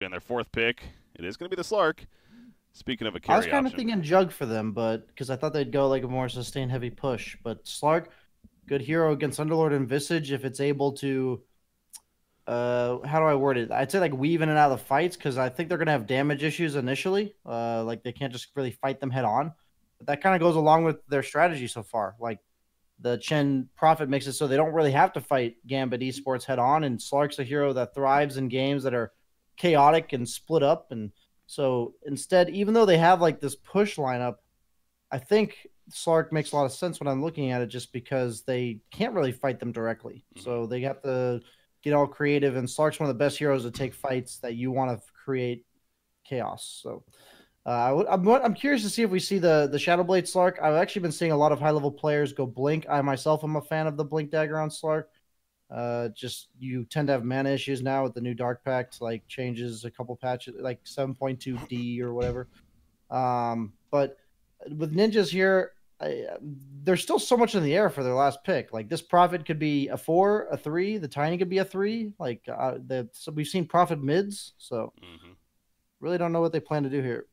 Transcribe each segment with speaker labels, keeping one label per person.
Speaker 1: been their 4th pick. It is going to be the Slark. Speaking of a
Speaker 2: I was
Speaker 1: carry
Speaker 2: kind of
Speaker 1: option.
Speaker 2: thinking Jug for them, but because I thought they'd go like a more sustained heavy push. But Slark, good hero against Underlord and Visage if it's able to how do I word it? I'd say like weave in and out of the fights because I think they're gonna have damage issues initially. Like they can't just really fight them head on. But that kind of goes along with their strategy so far. Like the Chen Prophet makes it so they don't really have to fight Gambit Esports head on, and Slark's a hero that thrives in games that are chaotic and split up. And so instead, even though they have like this push lineup, I think Slark makes a lot of sense when I'm looking at it just because they can't really fight them directly. So they have to get all creative, and Slark's one of the best heroes to take fights that you want to create chaos. So I'm curious to see if we see the Shadow Blade Slark. I've actually been seeing a lot of high level players go Blink. I myself am a fan of the Blink Dagger on Slark. Just you tend to have mana issues now with the new Dark Pact, like changes a couple patches, like 7.2D or whatever. But with ninjas here, there's still so much in the air for their last pick. Like this Prophet could be a 4, a 3. The Tiny could be a 3. Like so we've seen Prophet mids, so really don't know what they plan to do here.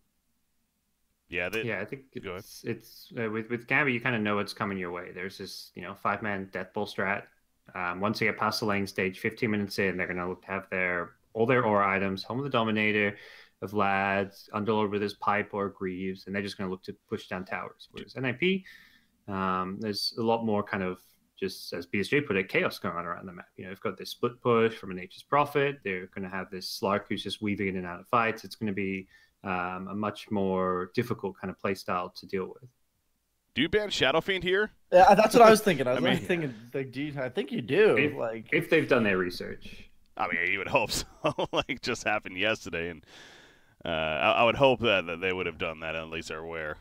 Speaker 3: Yeah, I think it's with Gambit, you kind of know what's coming your way. There's this 5-man Death Bull strat. Once they get past the lane stage, 15 minutes in, they're gonna look to have all their aura items, Home of the Dominator, of Lads, Underlord with his pipe or Greaves, and they're just going to look to push down towers. Whereas NIP, there's a lot more kind of, just as BSJ put it, chaos going on around the map. They've got this split push from a Nature's Prophet. They're going to have this Slark who's just weaving in and out of fights. It's going to be a much more difficult kind of play style to deal with.
Speaker 1: Do you ban Shadow Fiend here?
Speaker 2: Yeah, that's what I was thinking. I was thinking, like, geez, I think you do.
Speaker 3: If they've done their research.
Speaker 1: I mean, you would hope so. Like, just happened yesterday, and I would hope that they would have done that, and at least they're aware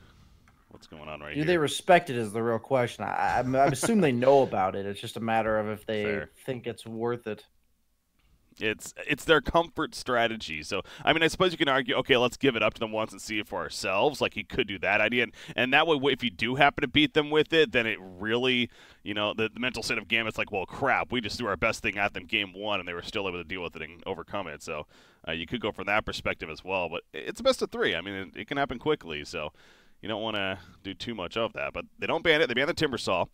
Speaker 1: what's going on right here.
Speaker 2: Do they respect it is the real question. I assume they know about it. It's just a matter of if they think it's worth it.
Speaker 1: It's their comfort strategy. So, I mean, I suppose you can argue, okay, let's give it up to them once and see it for ourselves. Like, you could do that idea. And that way, if you do happen to beat them with it, then it really, the mental state of Gambit's like, well, crap, we just threw our best thing at them game 1, and they were still able to deal with it and overcome it. So, you could go from that perspective as well. But it's a best of 3. I mean, it can happen quickly. So, you don't want to do too much of that. But they don't ban it. They ban the Timbersaw,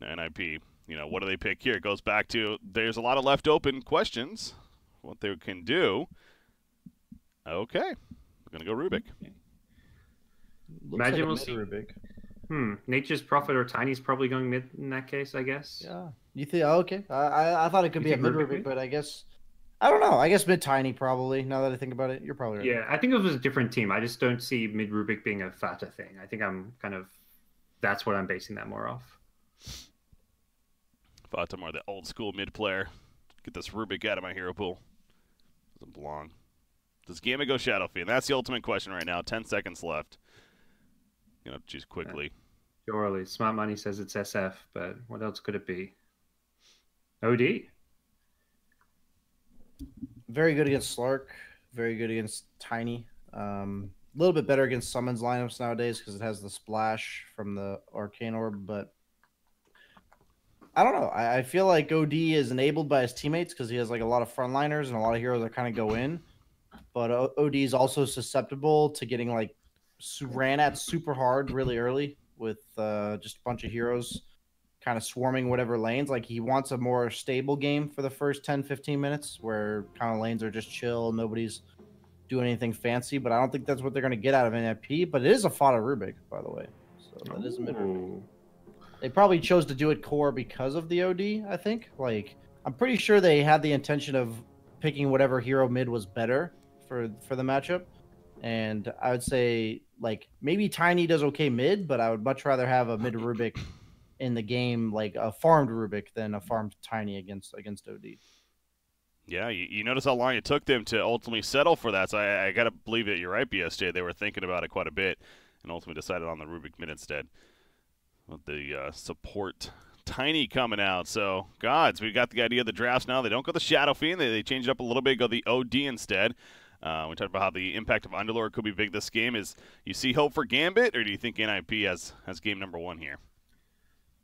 Speaker 1: NIP. What do they pick here? It goes back to there's a lot of left open questions. What they can do. Okay. We're going to go Rubik.
Speaker 3: Imagine we'll see. Rubik. Nature's Prophet or Tiny's probably going mid in that case, I guess.
Speaker 2: Yeah. You think, okay. I thought it could be a mid Rubik, but I guess, I don't know. I guess mid Tiny probably, now that I think about it. You're probably right.
Speaker 3: Yeah, I think it was a different team. I just don't see mid Rubik being a Fata thing. I think that's what I'm basing that more off.
Speaker 1: Fatamar, the old school mid player. Get this Rubik out of my hero pool. Doesn't belong. Does Gambit go Shadow Fiend? That's the ultimate question right now. 10 seconds left. Choose quickly.
Speaker 3: Surely. Smart Money says it's SF, but what else could it be? OD.
Speaker 2: Very good against Slark. Very good against Tiny. A little bit better against Summons lineups nowadays because it has the splash from the Arcane Orb, but I don't know. I feel like OD is enabled by his teammates because he has like a lot of frontliners and a lot of heroes that kind of go in. But OD is also susceptible to getting like ran at super hard really early with just a bunch of heroes kind of swarming whatever lanes. Like he wants a more stable game for the first 10, 15 minutes where kind of lanes are just chill. Nobody's doing anything fancy. But I don't think that's what they're going to get out of NIP. But it is a Fata Rubik, by the way. So that is a mid Rubik. They probably chose to do it core because of the OD, I think. Like, I'm pretty sure they had the intention of picking whatever hero mid was better for the matchup. And I would say, like, maybe Tiny does okay mid, but I would much rather have a mid Rubik in the game, like a farmed Rubik, than a farmed Tiny against OD.
Speaker 1: Yeah, you notice how long it took them to ultimately settle for that. So I got to believe that you're right, BSJ. They were thinking about it quite a bit and ultimately decided on the Rubik mid instead. With the support Tiny coming out. So, gods, we got the idea of the drafts now. They don't go the Shadow Fiend. They change it up a little bit, go the OD instead. We talked about how the impact of Underlord could be big this game. You see hope for Gambit, or do you think NIP has game number 1 here?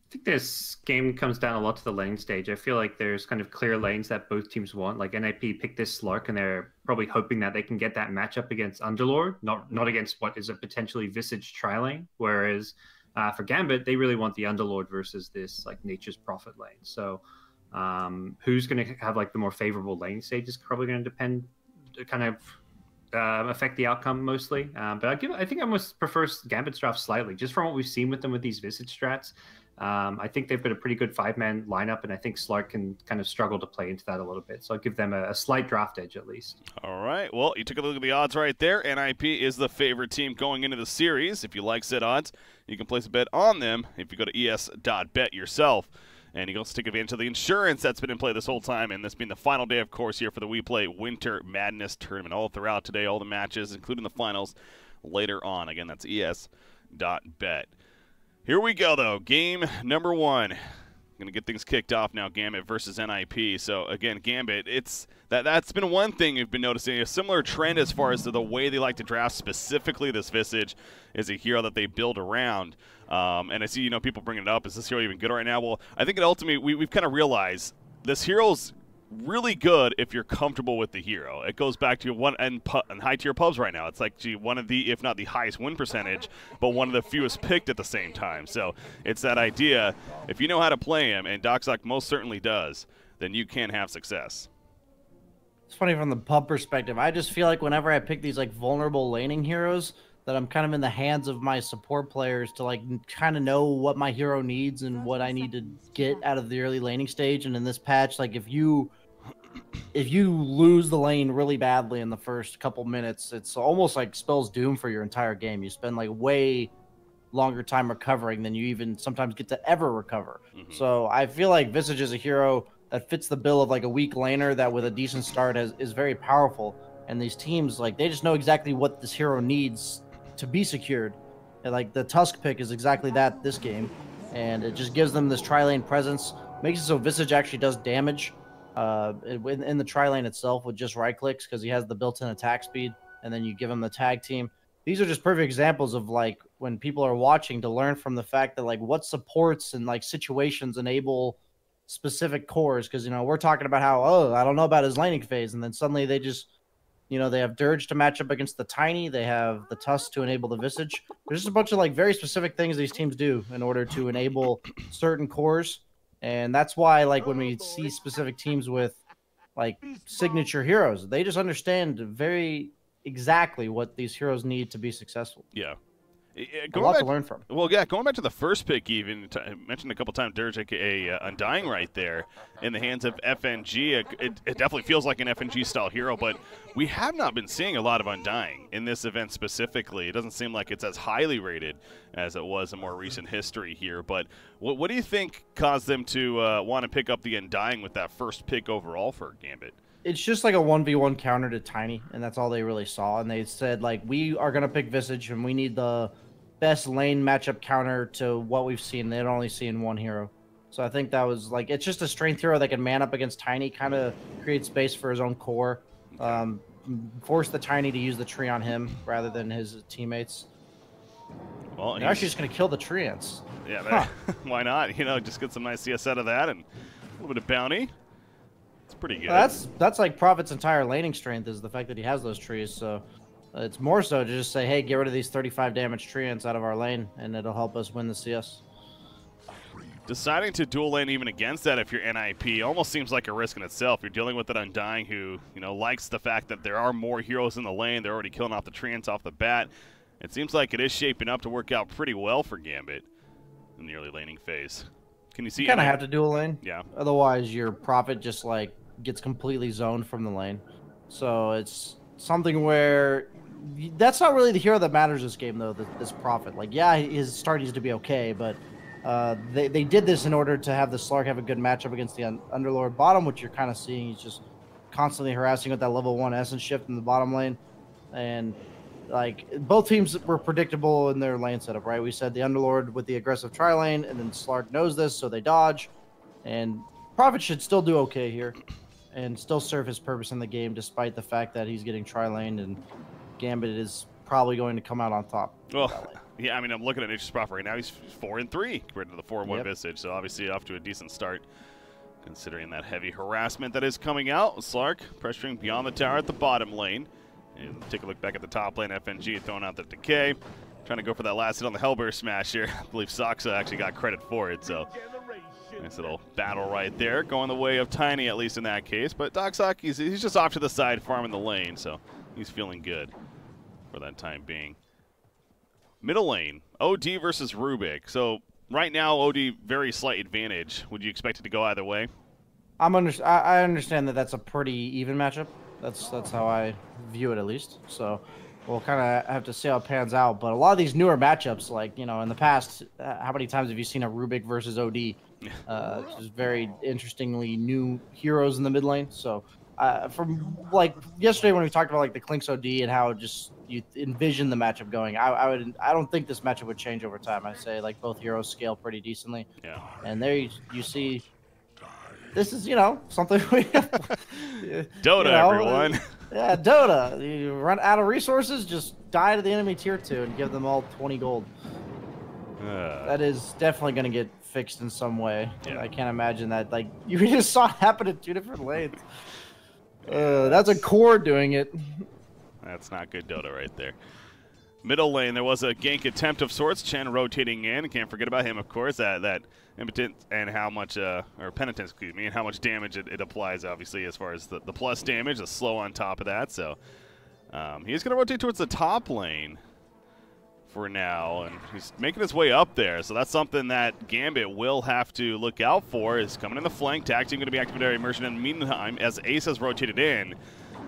Speaker 3: I think this game comes down a lot to the lane stage. I feel like there's kind of clear lanes that both teams want. Like NIP picked this Slark, and they're probably hoping that they can get that matchup against Underlord, not against what is a potentially Visage tri-lane. Whereas for Gambit, they really want the Underlord versus this like Nature's Prophet lane. So who's going to have like the more favorable lane stage is probably going to depend, kind of affect the outcome mostly. But I think I almost prefer Gambit's draft slightly, just from what we've seen with them with these Visage strats. I think they've got a pretty good 5-man lineup, and I think Slark can kind of struggle to play into that a little bit. So I'll give them a slight draft edge at least.
Speaker 1: All right. Well, you took a look at the odds right there. NIP is the favorite team going into the series. If you like said odds, you can place a bet on them if you go to es.bet yourself. And you can also take advantage of the insurance that's been in play this whole time, and this being the final day, of course, here for the WePlay Winter Madness Tournament. All throughout today, all the matches, including the finals, later on. Again, that's es.bet. Here we go, though. Game number 1. Going to get things kicked off now, Gambit versus NIP. So, again, Gambit, that's been one thing you've been noticing. A similar trend as far as the way they like to draft, specifically this Visage, is a hero that they build around. And I see, people bringing it up. Is this hero even good right now? Well, I think ultimately we've kind of realized this hero's really good if you're comfortable with the hero. It goes back to high tier pubs right now. It's like one of the, if not the highest win percentage, but one of the fewest picked at the same time. So it's that idea, if you know how to play him, and Doxlock most certainly does, then you can have success.
Speaker 2: It's funny from the pub perspective. I just feel like whenever I pick these like vulnerable laning heroes, that I'm kind of in the hands of my support players to like kind of know what my hero needs and what I need to get out of the early laning stage. And in this patch, like if you lose the lane really badly in the first couple minutes, it's almost like spells doom for your entire game. You spend like way longer time recovering than you even sometimes get to ever recover. So I feel like Visage is a hero that fits the bill of like a weak laner that with a decent start is very powerful. And these teams, like, they just know exactly what this hero needs to be secured. And like the Tusk pick is exactly that this game, and it just gives them this tri-lane presence, makes it so Visage actually does damage in the tri-lane itself with just right clicks, because he has the built-in attack speed, and then you give him the tag team. These are just perfect examples of like when people are watching to learn from the fact that like what supports and like situations enable specific cores, because we're talking about how I don't know about his laning phase, and then suddenly they just they have Dirge to match up against the Tiny. They have the Tusk to enable the Visage. There's just a bunch of like very specific things these teams do in order to enable certain cores. And that's why like when we see specific teams with like signature heroes, they just understand very exactly what these heroes need to be successful.
Speaker 1: Yeah.
Speaker 2: A lot to learn from.
Speaker 1: Well, yeah, going back to the first pick, even I mentioned a couple times, Dirge, aka Undying, right there in the hands of FNG. It definitely feels like an FNG style hero, but we have not been seeing a lot of Undying in this event specifically. It doesn't seem like it's as highly rated as it was in more recent history here. But what do you think caused them to want to pick up the Undying with that first pick overall for Gambit?
Speaker 2: It's just like a 1v1 counter to Tiny, and that's all they really saw. And they said, like, we are going to pick Visage, and we need the best lane matchup counter to what we've seen. They'd only seen one hero. So I think that was like, it's just a strength hero that can man up against Tiny, kind of create space for his own core, force the Tiny to use the tree on him rather than his teammates. Well, they're actually just going to kill the tree ants.
Speaker 1: Yeah, why not? Just get some nice CS out of that and a little bit of bounty. It's pretty good.
Speaker 2: That's like Prophet's entire laning strength is the fact that he has those trees. So it's more so to just say, hey, get rid of these 35 damage tree ants out of our lane, and it'll help us win the CS.
Speaker 1: Deciding to dual lane even against that if you're NIP almost seems like a risk in itself. You're dealing with an Undying who, likes the fact that there are more heroes in the lane. They're already killing off the tree ants off the bat. It seems like it is shaping up to work out pretty well for Gambit in the early laning phase. Can you see?
Speaker 2: You kind of have to dual lane.
Speaker 1: Yeah.
Speaker 2: Otherwise, your Prophet just like gets completely zoned from the lane. So it's something where that's not really the hero that matters this game, though. This Prophet, like, yeah, his start needs to be okay, but they did this in order to have the Slark have a good matchup against the Underlord bottom, which you're kind of seeing. He's just constantly harassing with that level 1 essence shift in the bottom lane, and like both teams were predictable in their lane setup, right? We said the Underlord with the aggressive tri-lane, and then Slark knows this, so they dodge. And Prophet should still do okay here and still serve his purpose in the game, despite the fact that he's getting tri-laned, and Gambit is probably going to come out on top.
Speaker 1: Well, Yeah, I mean, I'm looking at Nature's Prophet right now. He's 4-3 compared to the 4-1 Visage, so obviously off to a decent start, considering that heavy harassment that is coming out. Slark pressuring beyond the tower at the bottom lane. And take a look back at the top lane. FNG throwing out the Decay. Trying to go for that last hit on the Hellbear smash here. I believe Saksa actually got credit for it, so nice little battle right there. Going the way of Tiny, at least in that case. But Doxok, he's just off to the side farming the lane, so he's feeling good for that time being. Middle lane, OD versus Rubik. So right now, OD very slight advantage. Would you expect it to go either way?
Speaker 2: I understand that that's a pretty even matchup. That's how I view it, at least. So we'll kind of have to see how it pans out. But a lot of these newer matchups, like, in the past, how many times have you seen a Rubik versus OD? Just very interestingly new heroes in the mid lane. So from like yesterday when we talked about like the Clinks OD and how just you envision the matchup going, I don't think this matchup would change over time. I say like both heroes scale pretty decently.
Speaker 1: Yeah.
Speaker 2: And there you see. This is, something we
Speaker 1: Dota, everyone.
Speaker 2: Yeah, Dota. You run out of resources, just die to the enemy tier 2 and give them all 20 gold. That is definitely going to get fixed in some way. Yeah. I can't imagine that. Like, you just saw it happen in 2 different lanes. That's a core doing it.
Speaker 1: That's not good Dota right there. Middle lane, there was a gank attempt of sorts. Chen rotating in. Can't forget about him, of course. That impotence and how much, or penitence, excuse me, and how much damage it applies, obviously, as far as the plus damage, the slow on top of that. So he's going to rotate towards the top lane for now, and he's making his way up there. So that's something that Gambit will have to look out for, is coming in the flank. Tag team going to be activated immersion in the meantime as Ace has rotated in.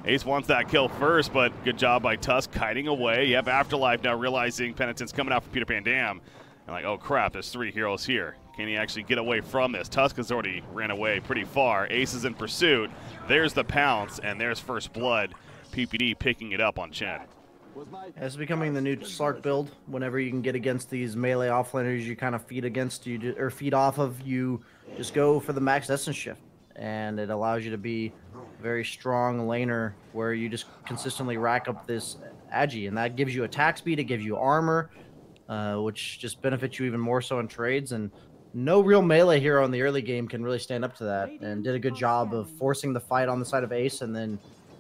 Speaker 1: Ace wants that kill first, but good job by Tusk kiting away. You have Afterlife now realizing Penitence coming out from Peter Pan Dam. And like, oh crap, there's 3 heroes here. Can he actually get away from this? Tusk has already ran away pretty far. Ace is in pursuit. There's the pounce, and there's first blood. PPD picking it up on Chen.
Speaker 2: It's becoming the new Slark build. Whenever you can get against these melee offlaners you kind of feed against, or feed off of, you just go for the max essence shift. And it allows you to be a very strong laner where you just consistently rack up this agi, and that gives you attack speed, it gives you armor, which just benefits you even more so in trades. And no real melee hero in the early game can really stand up to that, and did a good job of forcing the fight on the side of Ace and then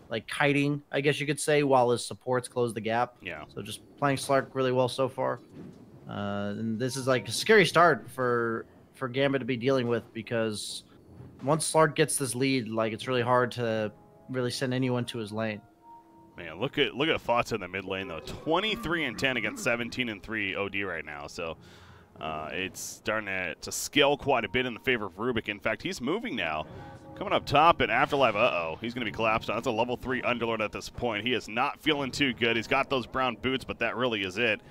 Speaker 2: like kiting, I guess you could say, while his supports close the gap.
Speaker 1: Yeah.
Speaker 2: So just playing Slark really well so far. And this is like a scary start for Gambit to be dealing with, because once Slark gets this lead, like, it's really hard to really send anyone to his lane.
Speaker 1: Man, look at Fata in the mid lane though. 23-10 against 17-3 OD right now. So it's starting to scale quite a bit in the favor of Rubik. In fact, he's moving now. Coming up top at Afterlife, he's going to be collapsed on. That's a level 3 Underlord at this point. He is not feeling too good. He's got those brown boots, but that really is it.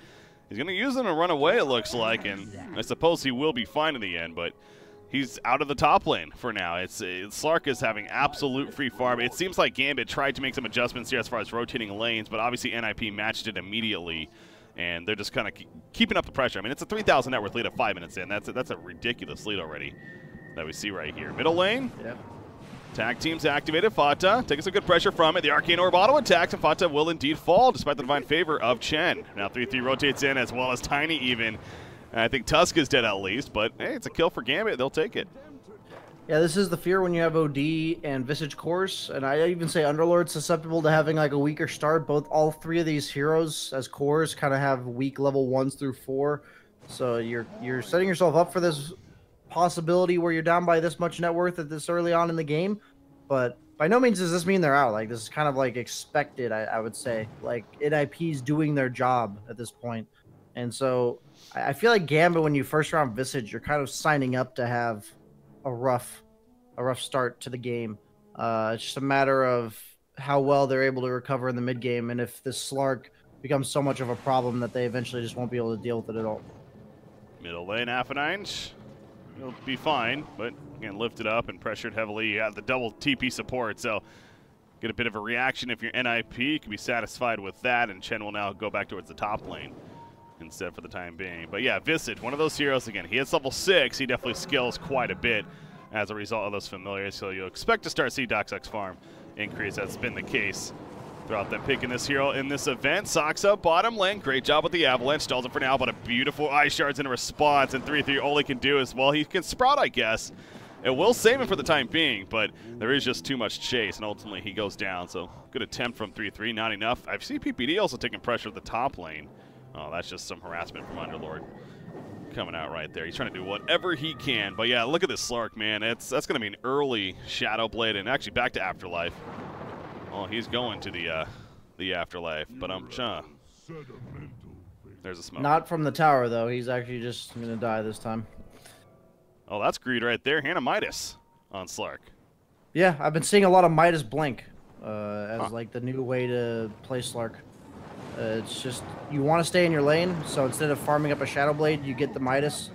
Speaker 1: He's going to use them to run away, it looks like, and I suppose he will be fine in the end, but he's out of the top lane for now. Slark is having absolute free farm. It seems like Gambit tried to make some adjustments here as far as rotating lanes, but obviously NIP matched it immediately, and they're just kind of keeping up the pressure. I mean, it's a 3,000 net worth lead at 5 minutes in. That's a ridiculous lead already that we see right here. Middle lane.
Speaker 2: Yep.
Speaker 1: Tag team's activated. Fata taking some good pressure from it. The Arcane Orb auto attacks, and Fata will indeed fall despite the divine favor of Chen. Now 3-3 rotates in, as well as Tiny even. And I think Tusk is dead at least, but hey, it's a kill for Gambit. They'll take it.
Speaker 2: Yeah, this is the fear when you have OD and Visage cores, and I even say Underlord's susceptible to having like a weaker start. All 3 of these heroes as cores kind of have weak level 1s through 4, so you're setting yourself up for this possibility where you're down by this much net worth at this early on in the game. But by no means does this mean they're out. Like, this is kind of like expected, I would say. Like, NIP's doing their job at this point. And so I feel like Gambit, when you first round Visage, you're kind of signing up to have a rough start to the game. It's just a matter of how well they're able to recover in the mid game, and if this Slark becomes so much of a problem that they eventually just won't be able to deal with it at all.
Speaker 1: Middle lane, Aphanine. He'll be fine, but again, lifted up and pressured heavily. You have the double TP support, so get a bit of a reaction if you're NIP. You can be satisfied with that, and Chen will now go back towards the top lane instead for the time being. But yeah, Visage, one of those heroes again. He hits level 6. He definitely skills quite a bit as a result of those familiars, so you'll expect to start see Doxx's farm increase. That's been the case Throughout them picking this hero in this event. Socks up bottom lane. Great job with the Avalanche. Stalls it for now, but a beautiful Ice Shards in response. And 3-3, all he can do is, well, he can sprout, I guess. It will save him for the time being, but there is just too much chase, and ultimately he goes down. So good attempt from 3-3, not enough. I've seen PPD also taking pressure at the top lane. Oh, that's just some harassment from Underlord coming out right there. He's trying to do whatever he can. But yeah, look at this Slark, man. That's going to be an early Shadow Blade, and actually back to Afterlife. Oh, he's going to the Afterlife, but there's a smoke.
Speaker 2: Not from the tower, though. He's actually just going to die this time.
Speaker 1: Oh, that's greed right there. Hannah Midas on Slark.
Speaker 2: Yeah, I've been seeing a lot of Midas Blink as like the new way to play Slark. It's just, you want to stay in your lane, so instead of farming up a Shadow Blade, you get the Midas.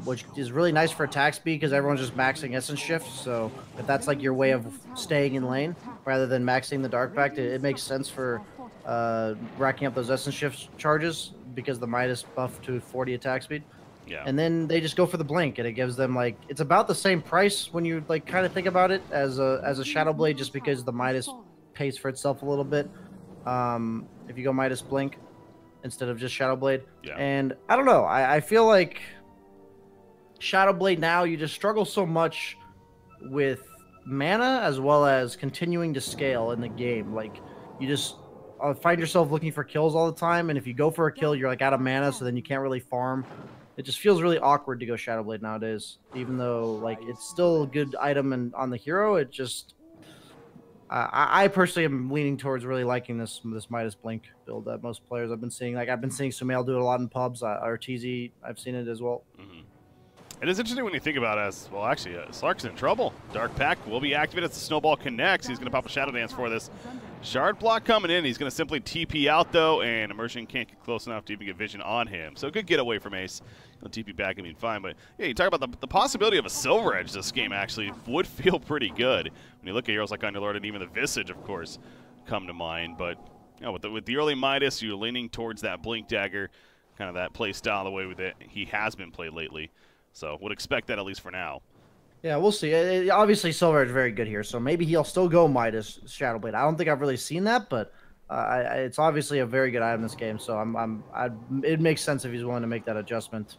Speaker 2: Which is really nice for attack speed because everyone's just maxing Essence Shift. So if that's like your way of staying in lane rather than maxing the Dark Pact, it makes sense for racking up those Essence Shift charges because the Midas buff to 40 attack speed.
Speaker 1: Yeah.
Speaker 2: And then they just go for the Blink, and it gives them like, it's about the same price when you like kind of think about it as a Shadow Blade, just because the Midas pays for itself a little bit. If you go Midas Blink instead of just Shadow Blade.
Speaker 1: Yeah.
Speaker 2: And I don't know, I feel like Shadow Blade now, you just struggle so much with mana as well as continuing to scale in the game. Like, you just find yourself looking for kills all the time, and if you go for a kill, you're like out of mana, so then you can't really farm. It just feels really awkward to go Shadow Blade nowadays, even though like it's still a good item and on the hero. It just, I personally am leaning towards really liking this Midas Blink build that most players I've been seeing. Like, I've been seeing Sumail do it a lot in pubs, or TZ, I've seen it as well.
Speaker 1: Mm-hmm. It is interesting when you think about it as, well, actually, Slark's in trouble. Dark Pact will be activated as the Snowball connects. He's going to pop a Shadow Dance for this. Shard block coming in. He's going to simply TP out, though, and Immersion can't get close enough to even get vision on him. So good getaway from Ace. He'll TP back and be fine. But, yeah, you talk about the possibility of a Silver Edge this game, actually, would feel pretty good. When you look at heroes like Underlord and even the Visage, of course, come to mind. But, you know, with the early Midas, you're leaning towards that Blink Dagger, kind of that play style, the way with it he has been played lately. So would expect that at least for now.
Speaker 2: Yeah, we'll see. Obviously, Silver is very good here, so maybe he'll still go Midas Shadow Blade. I don't think I've really seen that, but it's obviously a very good item in this game. So it makes sense if he's willing to make that adjustment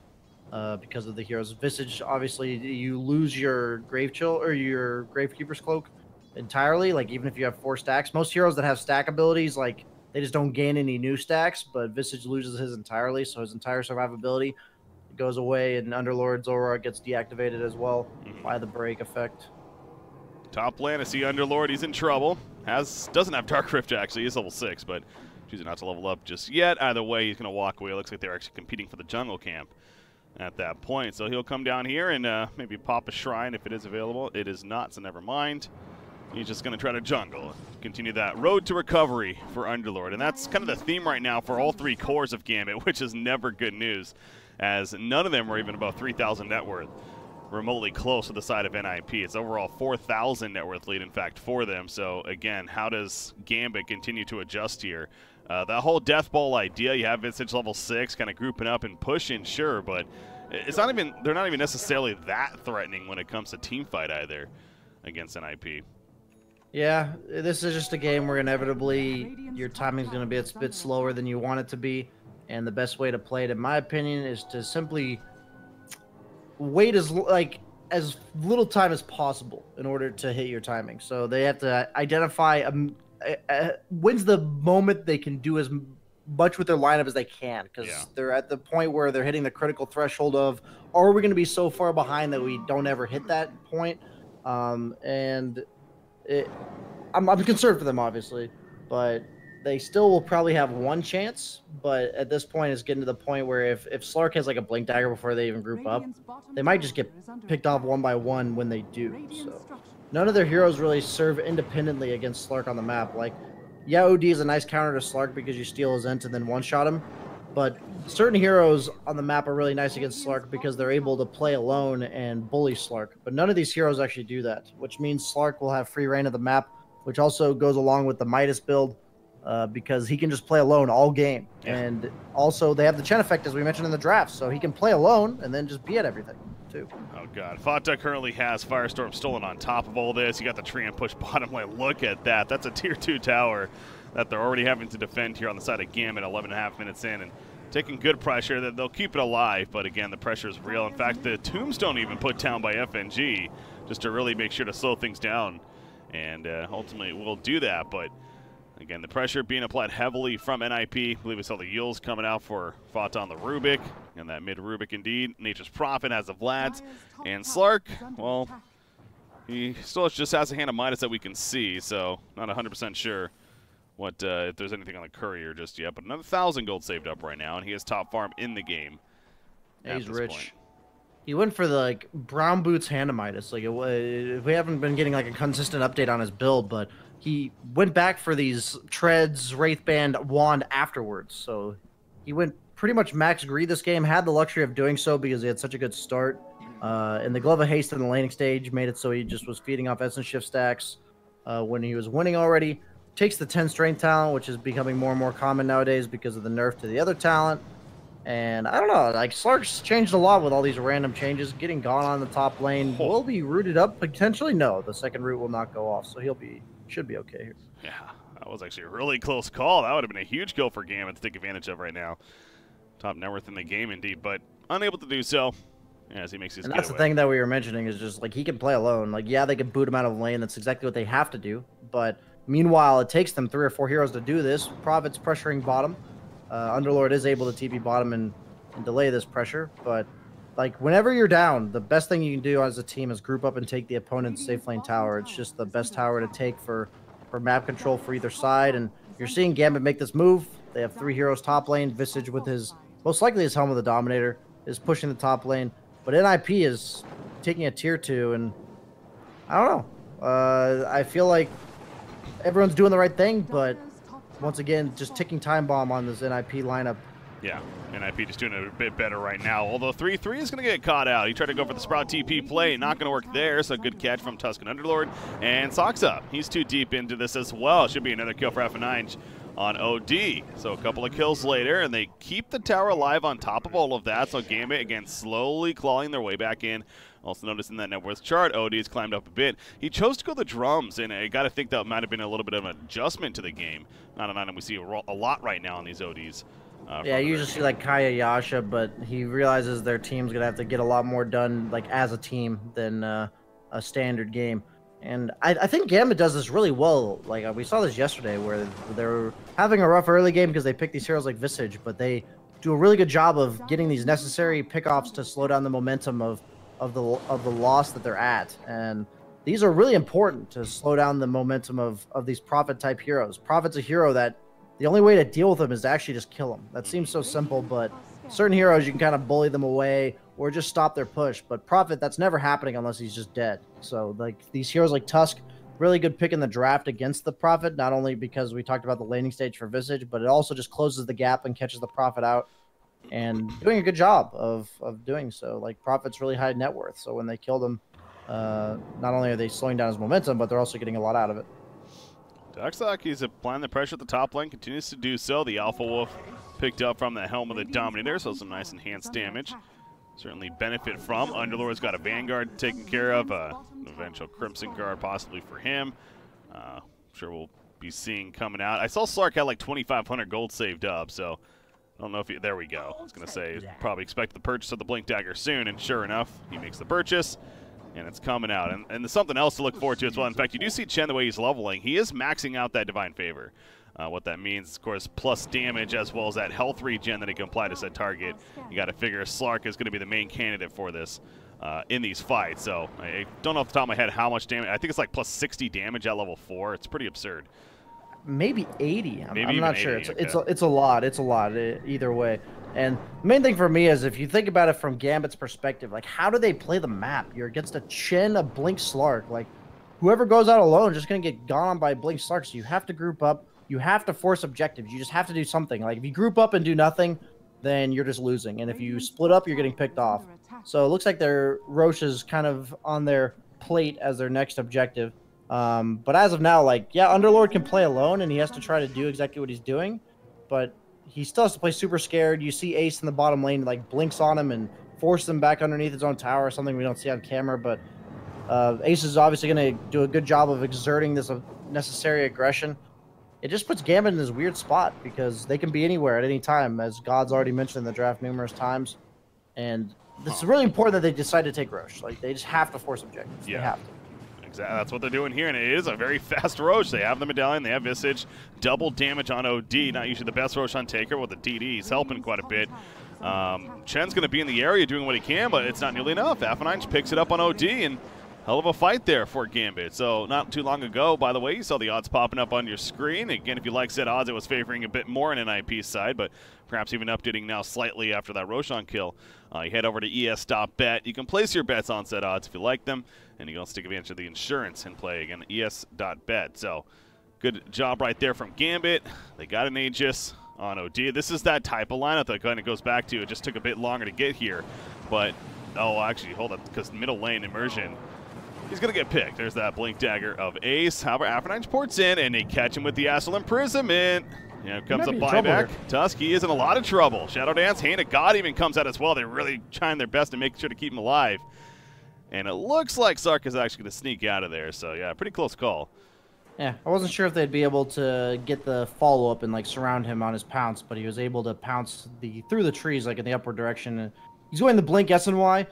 Speaker 2: because of the heroes. Visage, obviously, you lose your Grave Chill or your Gravekeeper's Cloak entirely. Like, even if you have 4 stacks, most heroes that have stack abilities, like, they just don't gain any new stacks. But Visage loses his entirely, so his entire survivability goes away, and Underlord's Aura gets deactivated as well by the break effect.
Speaker 1: Top lane, I see Underlord. He's in trouble. Doesn't have Dark Rift, actually. He's level 6, but choosing not to level up just yet. Either way, he's going to walk away. It looks like they're actually competing for the jungle camp at that point. So he'll come down here and maybe pop a shrine if it is available. It is not, so never mind. He's just going to try to jungle. Continue that road to recovery for Underlord. And that's kind of the theme right now for all 3 cores of Gambit, which is never good news, as none of them are even above 3,000 net worth, remotely close to the side of NIP. It's overall 4,000 net worth lead, in fact, for them. So, again, how does Gambit continue to adjust here? That whole Death Ball idea, you have Visage level 6 kind of grouping up and pushing, sure, but it's not even, they're not even necessarily that threatening when it comes to team fight either against NIP.
Speaker 2: Yeah, this is just a game where inevitably your timing's going to be a bit slower than you want it to be. And the best way to play it, in my opinion, is to simply wait as little time as possible in order to hit your timing. So they have to identify when's the moment they can do as much with their lineup as they can, because they're at the point where they're hitting the critical threshold of, are we going to be so far behind that we don't ever hit that point? I'm concerned for them, obviously, but they still will probably have one chance. But at this point, it's getting to the point where if Slark has like a Blink Dagger before they even group up, they might just get picked off one by one when they do. So none of their heroes really serve independently against Slark on the map. Like, yeah, OD is a nice counter to Slark because you steal his int and then one-shot him. But certain heroes on the map are really nice against Slark because they're able to play alone and bully Slark. But none of these heroes actually do that, which means Slark will have free reign of the map, which also goes along with the Midas build because he can just play alone all game. Yeah. And also they have the Chen effect, as we mentioned in the draft, so he can play alone and then just be at everything. too.
Speaker 1: Oh god, Fata currently has Firestorm stolen on top of all this. You got the tree and push bottom lane. Look at that. That's a tier 2 tower that they're already having to defend here on the side of Gambit 11.5 minutes in, and taking good pressure. That they'll keep it alive, but again, the pressure is real. In fact, the tombstone even put down by FNG just to really make sure to slow things down, and ultimately will do that. But again, the pressure being applied heavily from NIP. I believe we saw the Yules coming out for Fata on the Rubik, and that mid Rubik indeed. Nature's Prophet has the Vlads, and Slark, well, he still just has a hand of Midas that we can see, so not 100% sure what if there's anything on the courier just yet. But another 1,000 gold saved up right now, and he has top farm in the game.
Speaker 2: Yeah, he's rich. Point. He went for the like brown boots hand of Midas. Like we haven't been getting like a consistent update on his build, but he went back for these treads, Wraithband, wand afterwards. So he went pretty much max greed this game. Had the luxury of doing so because he had such a good start. And the Glove of Haste in the laning stage made it so he just was feeding off Essence Shift stacks when he was winning already. Takes the 10 strength talent, which is becoming more and more common nowadays because of the nerf to the other talent. And I don't know, like Slark's changed a lot with all these random changes. Getting gone on the top lane. Will be rooted up potentially? No, the second root will not go off, so should be okay here.
Speaker 1: Yeah, that was actually a really close call. That would have been a huge kill for Gambit to take advantage of right now. Top net worth in the game indeed, but unable to do so as he makes his getaway.
Speaker 2: That's the thing that we were mentioning is just like he can play alone. Like yeah, they can boot him out of lane. That's exactly what they have to do, but meanwhile, it takes them 3 or 4 heroes to do this. Prophet's pressuring bottom. Underlord is able to TP bottom and delay this pressure. But, like, whenever you're down, the best thing you can do as a team is group up and take the opponent's safe lane tower. It's just the best tower to take for map control for either side. And you're seeing Gambit make this move. They have 3 heroes top lane. Visage with his, most likely his Helm of the Dominator, is pushing the top lane. But NIP is taking a tier 2. And I don't know. I feel like everyone's doing the right thing, but once again, just ticking time bomb on this NIP lineup.
Speaker 1: Yeah, NIP just doing it a bit better right now. Although 3-3 is going to get caught out. He tried to go for the Sprout TP play. Not going to work there, so good catch from Tuscan Underlord. And Sock's up. He's too deep into this as well. Should be another kill for F9 on OD. So a couple of kills later, and they keep the tower alive on top of all of that. So Gambit, again, slowly clawing their way back in. Also notice in that net worth chart, OD's climbed up a bit. He chose to go the drums, and I got to think that might have been a little bit of an adjustment to the game. Not an item we see a lot right now on these ODs.
Speaker 2: Yeah, you usually see like Kaya Yasha, but he realizes their team's going to have to get a lot more done like as a team than a standard game. And I think Gambit does this really well. Like we saw this yesterday where they're having a rough early game because they pick these heroes like Visage, but they do a really good job of getting these necessary pickoffs to slow down the momentum of the loss that they're at. And these are really important to slow down the momentum of these Prophet type heroes. Prophet's a hero that the only way to deal with him is to actually just kill him. That seems so simple, but certain heroes you can kind of bully them away or just stop their push. But Prophet, that's never happening unless he's just dead. So like these heroes like Tusk, really good pick in the draft against the Prophet, not only because we talked about the laning stage for Visage, but it also just closes the gap and catches the Prophet out. And doing a good job of doing so. Like Prophet's really high net worth, so when they killed him, not only are they slowing down his momentum, but they're also getting a lot out of it.
Speaker 1: Ducksock, he's applying the pressure at the top lane, continues to do so. The Alpha Wolf picked up from the Helm of the Dominator, so some nice enhanced damage. Certainly benefit from. Underlord's got a Vanguard taken care of, an eventual Crimson Guard possibly for him. I'm sure we'll be seeing coming out. I saw Slark had like 2,500 gold saved up, so I don't know if there we go. I was going to say, probably expect the purchase of the Blink Dagger soon, and sure enough, he makes the purchase, and it's coming out. And there's something else to look forward to as well. In fact, you do see Chen the way he's leveling. He is maxing out that Divine Favor. What that means, of course, plus damage as well as that health regen that he can apply to said target. You got to figure Slark is going to be the main candidate for this in these fights. So I don't know off the top of my head how much damage. I think it's like plus 60 damage at level 4. It's pretty absurd.
Speaker 2: Maybe 80. I'm not
Speaker 1: 80,
Speaker 2: sure.
Speaker 1: okay.
Speaker 2: It's a lot. It's a lot either way. And the main thing for me is if you think about it from Gambit's perspective, like how do they play the map? You're against a Chen, a Blink Slark. Like whoever goes out alone is just going to get gone on by Blink Slark. So you have to group up. You have to force objectives. You just have to do something. Like if you group up and do nothing, then you're just losing. And if you split up, you're getting picked off. So it looks like their Roche is kind of on their plate as their next objective. But as of now, like, yeah, Underlord can play alone and he has to try to do exactly what he's doing, but he still has to play super scared. You see Ace in the bottom lane, like, blinks on him and force them back underneath his own tower, something we don't see on camera. But Ace is obviously going to do a good job of exerting this necessary aggression. It just puts Gambit in this weird spot because they can be anywhere at any time, as God's already mentioned in the draft numerous times. And it's really important that they decide to take Roche. Like, they just have to force objectives.
Speaker 1: Yeah.
Speaker 2: They have to.
Speaker 1: Exactly. That's what they're doing here, and it is a very fast Roche. They have the Medallion, they have Visage, double damage on OD, not usually the best Roshan taker with the DD. He's helping quite a bit. Chen's going to be in the area doing what he can, but it's not nearly enough. Alpha9 picks it up on OD, and hell of a fight there for Gambit. So not too long ago, by the way, you saw the odds popping up on your screen. Again, if you like said odds, it was favoring a bit more in NIP's side, but perhaps even updating now slightly after that Roshan kill. You head over to es.bet. You can place your bets on said odds if you like them, and you can also take advantage of the insurance and play, again, es.bet. So good job right there from Gambit. They got an Aegis on OD. This is that type of lineup that kind of goes back to, it just took a bit longer to get here. But, oh, actually, hold up, because middle lane immersion, he's going to get picked. There's that Blink Dagger of Ace. However, Alpha9 ports in, and they catch him with the Astral Imprisonment. Here comes a buyback. Tusk, he is in a lot of trouble. Shadow Dance, Hand of God even comes out as well. They're really trying their best to make sure to keep him alive. And it looks like Sark is actually going to sneak out of there. So, yeah, pretty close call.
Speaker 2: Yeah, I wasn't sure if they'd be able to get the follow-up and, like, surround him on his pounce, but he was able to pounce through the trees, like, in the upward direction. He's going the Blink SNY.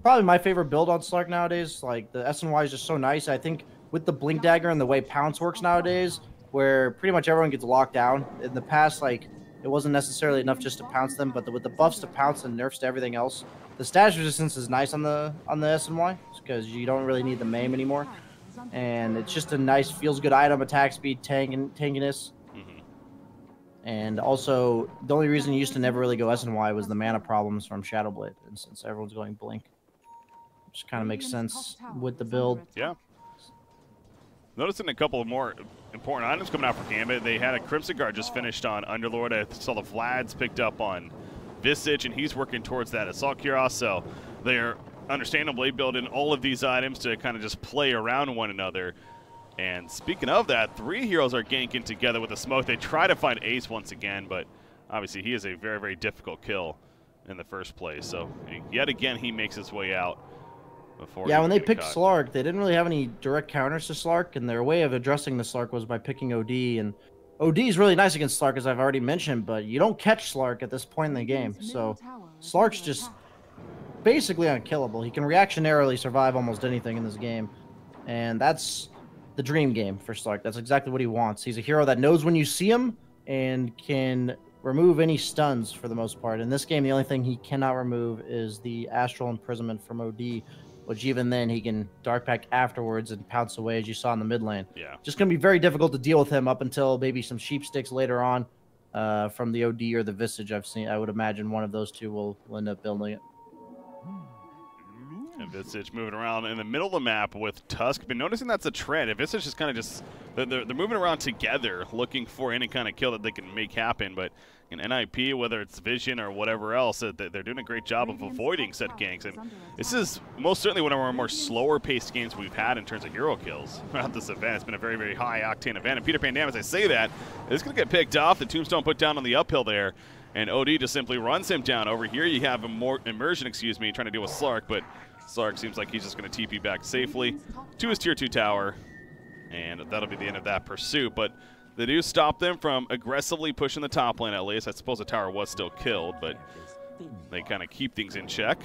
Speaker 2: Probably my favorite build on Slark nowadays. Like, the SNY is just so nice. I think with the Blink Dagger and the way pounce works nowadays, where pretty much everyone gets locked down. In the past, like, it wasn't necessarily enough just to pounce them, but with the buffs to pounce and nerfs to everything else, the status resistance is nice on the SNY because you don't really need the maim anymore. And it's just a nice, feels good item, attack speed, tankiness. And also, the only reason you used to never really go SNY was the mana problems from Shadowblade. And since everyone's going Blink, which kind of makes sense with the build.
Speaker 1: Yeah. Noticing a couple of more important items coming out for Gambit. They had a Crimson Guard just finished on Underlord. I saw the Vlad's picked up on Visage, and he's working towards that Assault Cuirass. So they're understandably building all of these items to kind of just play around one another. And speaking of that, 3 heroes are ganking together with the smoke. They try to find Ace once again, but obviously he is a very, very difficult kill in the first place. So yet again, he makes his way out.
Speaker 2: Yeah, when they picked Slark, they didn't really have any direct counters to Slark, and their way of addressing the Slark was by picking OD. And OD is really nice against Slark, as I've already mentioned, but you don't catch Slark at this point in the game. So Slark's just basically unkillable. He can reactionarily survive almost anything in this game, and that's the dream game for Slark. That's exactly what he wants. He's a hero that knows when you see him and can remove any stuns for the most part. In this game, the only thing he cannot remove is the Astral Imprisonment from OD, which even then he can Dark Pact afterwards and pounce away, as you saw in the mid lane.
Speaker 1: Yeah.
Speaker 2: Just going to be very difficult to deal with him up until maybe some Sheep Sticks later on from the OD or the Visage. I would imagine one of those two will end up building it.
Speaker 1: And Visage moving around in the middle of the map with Tusk. Been noticing that's a trend. And Visage is kind of just, they're moving around together looking for any kind of kill that they can make happen. But in NIP, whether it's Vision or whatever else, they're doing a great job of avoiding said ganks. And this is most certainly one of our more slower-paced games we've had in terms of hero kills throughout this event. It's been a very, very high-octane event. And Peter Pan, as I say that, it's going to get picked off. The Tombstone put down on the uphill there. And OD just simply runs him down. Over here, you have Immersion, trying to deal with Slark, but Slark seems like he's just going to TP back safely to his Tier 2 tower, and that'll be the end of that pursuit. But they do stop them from aggressively pushing the top lane, at least. I suppose the tower was still killed, but they kind of keep things in check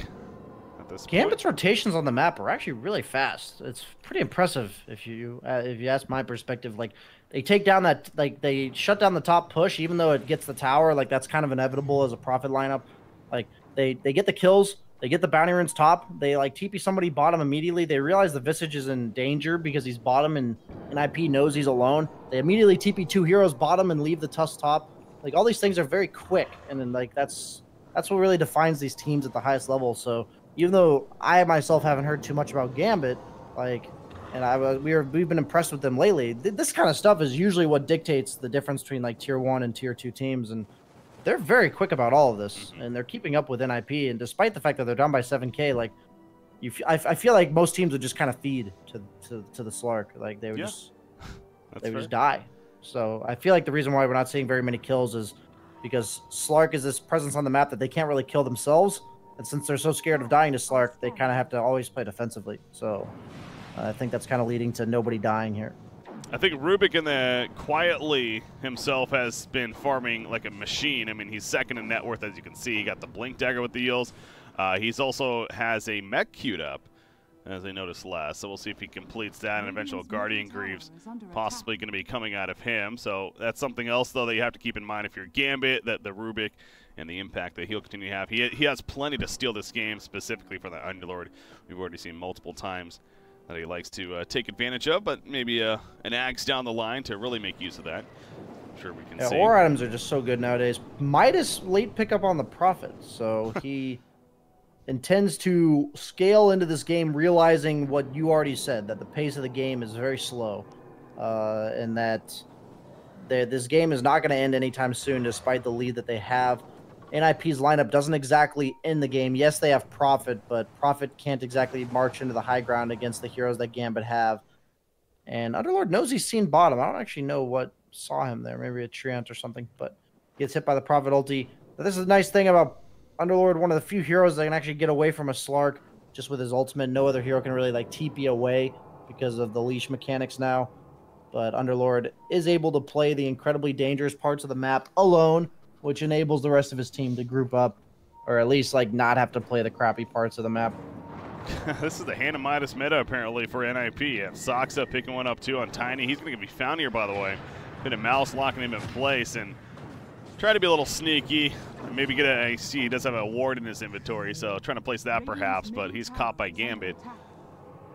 Speaker 1: at this point.
Speaker 2: Gambit's rotations on the map are actually really fast. It's pretty impressive if you ask my perspective. Like, they take down that, like, they shut down the top push, even though it gets the tower. Like, that's kind of inevitable as a Prophet lineup. Like, they get the kills. They get the bounty runes top. They like TP somebody bottom immediately. They realize the Visage is in danger because he's bottom and IP knows he's alone. They immediately TP 2 heroes bottom and leave the Tusk top. Like, all these things are very quick, and then like that's what really defines these teams at the highest level. So even though I myself haven't heard too much about Gambit, like, and we've been impressed with them lately. This kind of stuff is usually what dictates the difference between like Tier 1 and Tier 2 teams, and they're very quick about all of this, and they're keeping up with NIP. And despite the fact that they're down by 7K, like, I feel like most teams would just kind of feed to the Slark. Like, they would just die. So I feel like the reason why we're not seeing very many kills is because Slark is this presence on the map that they can't really kill themselves, And since they're so scared of dying to Slark, they kind of have to always play defensively. So I think that's kind of leading to nobody dying here.
Speaker 1: I think Rubik in the quietly himself has been farming like a machine. I mean, he's second in net worth, as you can see. He got the Blink Dagger with the Eels. He's also has a mech queued up, as I noticed last. So we'll see if he completes that. And eventual Guardian Greaves possibly going to be coming out of him. So that's something else, though, that you have to keep in mind if you're Gambit, that the Rubik and the impact that he'll continue to have. He has plenty to steal this game, specifically for the Underlord. We've already seen multiple times that he likes to take advantage of, but maybe an Axe down the line to really make use of that. I'm sure we can see.
Speaker 2: Ore items are just so good nowadays. Midas late pickup on the Prophet, so he intends to scale into this game realizing what you already said, that the pace of the game is very slow, and that this game is not going to end anytime soon despite the lead that they have. NIP's lineup doesn't exactly end the game. Yes, they have Prophet, but Prophet can't exactly march into the high ground against the heroes that Gambit have. And Underlord knows he's seen bottom. I don't actually know what saw him there. Maybe a Treant or something, but gets hit by the Prophet ulti. But this is a nice thing about Underlord, one of the few heroes that can actually get away from a Slark just with his ultimate. No other hero can really like TP away because of the leash mechanics now. But Underlord is able to play the incredibly dangerous parts of the map alone, which enables the rest of his team to group up, or at least like not have to play the crappy parts of the map.
Speaker 1: This is the Hand of Midas meta apparently for NIP. Yeah, Soxa picking one up too on Tiny. He's going to be found here, by the way. Bit of Mouse locking him in place and try to be a little sneaky. Maybe get a see he does have a ward in his inventory, so trying to place that perhaps, but he's caught by Gambit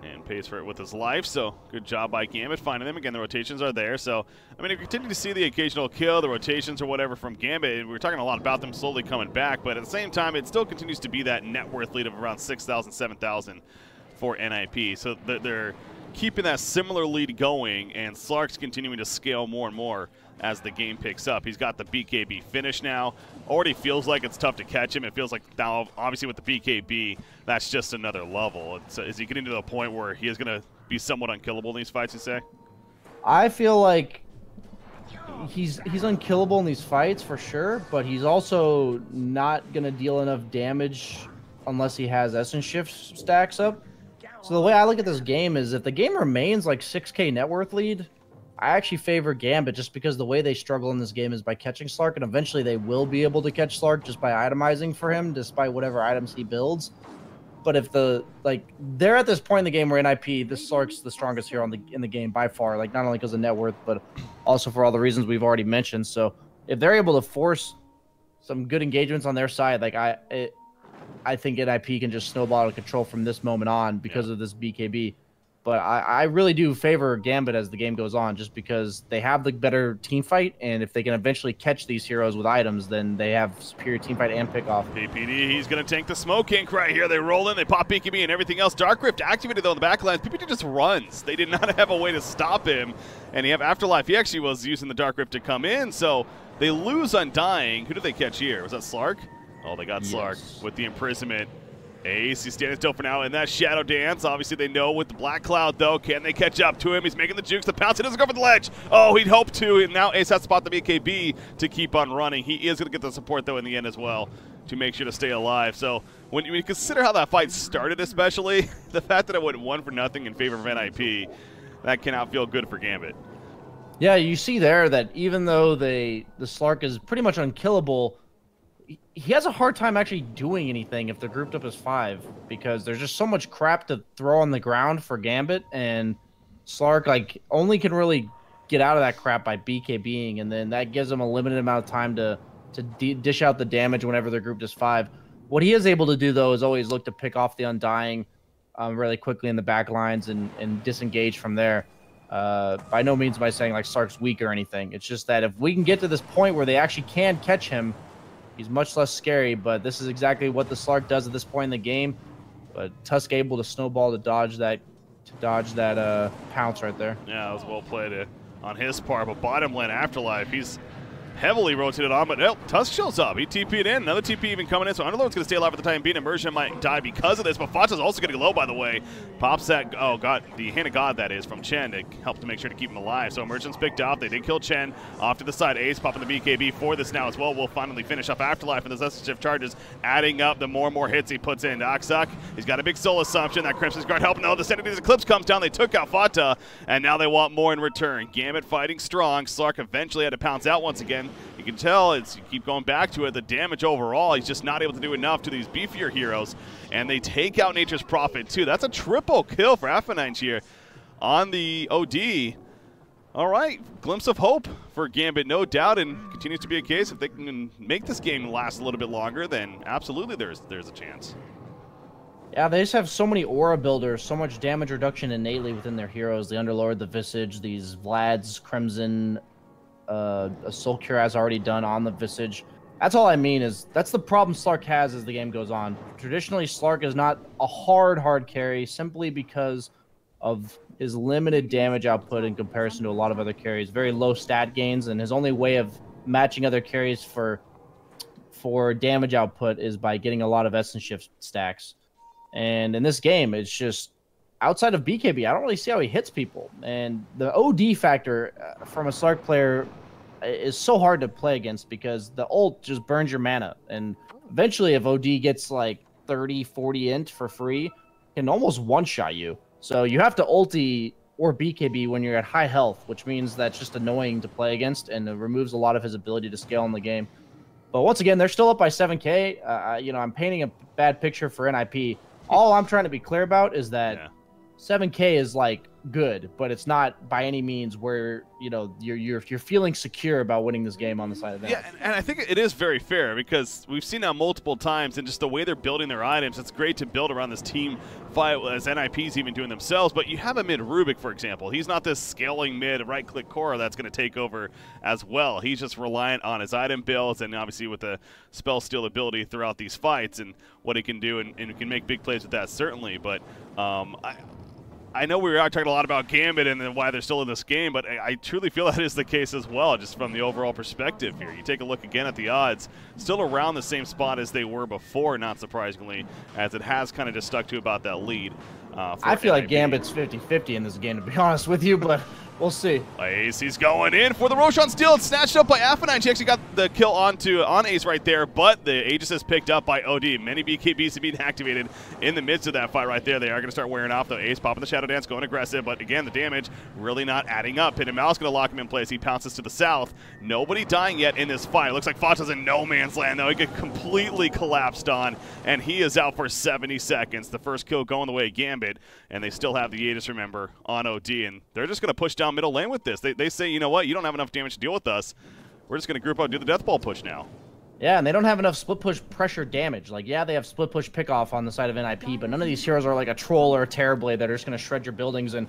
Speaker 1: and pays for it with his life. So good job by Gambit finding them. Again, the rotations are there. So, I mean, you continue to see the occasional kill, the rotations or whatever from Gambit. We're talking a lot about them slowly coming back, but at the same time, it still continues to be that net worth lead of around 6,000, 7,000 for NIP. So they're keeping that similar lead going, and Slark's continuing to scale more and more as the game picks up. He's got the BKB finish now. Already feels like it's tough to catch him. It feels like now, obviously with the BKB, that's just another level. Is he getting to the point where he is going to be somewhat unkillable in these fights, you say?
Speaker 2: I feel like he's unkillable in these fights for sure, but he's also not going to deal enough damage unless he has Essence Shift stacks up. So the way I look at this game is if the game remains like 6k net worth lead, I actually favor Gambit just because the way they struggle in this game is by catching Slark, and eventually they will be able to catch Slark just by itemizing for him, despite whatever items he builds. But if they're at this point in the game where NIP, this Slark's the strongest hero in the game by far, like not only because of net worth, but also for all the reasons we've already mentioned. So if they're able to force some good engagements on their side, like I think NIP can just snowball out of control from this moment on because of this BKB. But I really do favor Gambit as the game goes on, just because they have the better team fight, and if they can eventually catch these heroes with items, then they have superior team fight and pick off.
Speaker 1: PPD, he's going to tank the Smoke Ink right here. They roll in, they pop BKB and everything else. Dark Rift activated though in the backlines. PPD just runs. They did not have a way to stop him, and you have Afterlife. He actually was using the Dark Rift to come in, so they lose Undying. Who did they catch here? Was that Slark? Oh, they got Slark with the imprisonment. Ace, he's standing still for now in that Shadow Dance. Obviously, they know with the Black Cloud, though. Can they catch up to him? He's making the jukes. The pounce. He doesn't go for the ledge. Oh, he'd hope to. And now Ace has to spot the BKB to keep on running. He is going to get the support, though, in the end as well to make sure to stay alive. So when you consider how that fight started, especially, the fact that it went 1-0 in favor of NIP, that cannot feel good for Gambit.
Speaker 2: Yeah, you see there that even though the Slark is pretty much unkillable, he has a hard time actually doing anything if they're grouped up as 5, because there's just so much crap to throw on the ground for Gambit, and Slark like only can really get out of that crap by BKBing, and then that gives him a limited amount of time to dish out the damage whenever they're grouped as 5. What he is able to do though is always look to pick off the Undying really quickly in the back lines and disengage from there. By no means by saying like Slark's weak or anything. It's just that if we can get to this point where they actually can catch him, he's much less scary, but this is exactly what the Slark does at this point in the game. But Tusk able to snowball to dodge that pounce right there.
Speaker 1: Yeah, that was well played on his part. But bottom lane Afterlife, he's heavily rotated on, but Tusk shows up. He TP'd in. Another TP even coming in, so Underlord's going to stay alive for the time being. Immersion might die because of this, but Fata's also going to go low, by the way. Pops that, oh, God, the Hand of God, that is, from Chen to help to make sure to keep him alive. So Immersion's picked up. They did kill Chen. Off to the side, Ace popping the BKB for this now as well. We'll finally finish up Afterlife, and those shift charges adding up the more and more hits he puts in. Doxuck, he's got a big soul assumption. That Crimson's Guard helping. No, the Sanity's Eclipse comes down. They took out Fata, and now they want more in return. Gambit fighting strong. Slark eventually had to pounce out once again. You can tell, you keep going back to it, the damage overall, he's just not able to do enough to these beefier heroes. And they take out Nature's Prophet, too. That's a triple kill for Affinine here on the OD. All right, glimpse of hope for Gambit, no doubt, and continues to be a case. If they can make this game last a little bit longer, then absolutely there's a chance.
Speaker 2: Yeah, they just have so many aura builders, so much damage reduction innately within their heroes. The Underlord, the Visage, these Vlads, Crimson, Soulcure has already done on the Visage. That's all I mean is that's the problem Slark has as the game goes on. Traditionally, Slark is not a hard carry simply because of his limited damage output in comparison to a lot of other carries. Very low stat gains, and his only way of matching other carries for damage output is by getting a lot of Essence Shift stacks. And in this game, it's just outside of BKB, I don't really see how he hits people. And the OD factor from a Slark player is so hard to play against because the ult just burns your mana. And eventually, if OD gets like 30, 40 int for free, it can almost one-shot you. So you have to ulti or BKB when you're at high health, which means that's just annoying to play against and it removes a lot of his ability to scale in the game. But once again, they're still up by 7K. You know, I'm painting a bad picture for NIP. All I'm trying to be clear about is that 7K is like good, but it's not by any means where you're feeling secure about winning this game on the side of that.
Speaker 1: Yeah, and I think it is very fair because we've seen now multiple times, and just the way they're building their items, it's great to build around this team fight as NIP's even doing themselves. But you have a mid Rubik, for example. He's not this scaling mid right-click core that's going to take over as well. He's just reliant on his item builds and obviously with the spell steal ability throughout these fights and what he can do, and he can make big plays with that certainly. But I know we are talking a lot about Gambit and why they're still in this game, but I truly feel that is the case as well, just from the overall perspective here. You take a look again at the odds, still around the same spot as they were before, not surprisingly, as it has kind of just stuck to about that lead.
Speaker 2: I feel like Gambit's 50-50 in this game, to be honest with you, but we'll see.
Speaker 1: Ace, he's going in for the Roshan steal. It's snatched up by Affinine. She actually got the kill on Ace right there, but the Aegis is picked up by OD. Many BKBs have been activated in the midst of that fight right there. They are going to start wearing off, though. Ace popping the Shadow Dance, going aggressive, but again, the damage really not adding up. Hidden Mouse going to lock him in place. He pounces to the south. Nobody dying yet in this fight. It looks like Fata's in no man's land, though. He get completely collapsed on, and he is out for 70 seconds. The first kill going the way of Gambit, and they still have the Aegis, remember, on OD, and they're just going to push down middle lane with this. They say, you know what, you don't have enough damage to deal with us. We're just going to group up and do the death ball push now.
Speaker 2: Yeah, and they don't have enough split push pressure damage. Like, yeah, they have split push pickoff on the side of NIP, but none of these heroes are like a troll or a Terrorblade that are just going to shred your buildings. And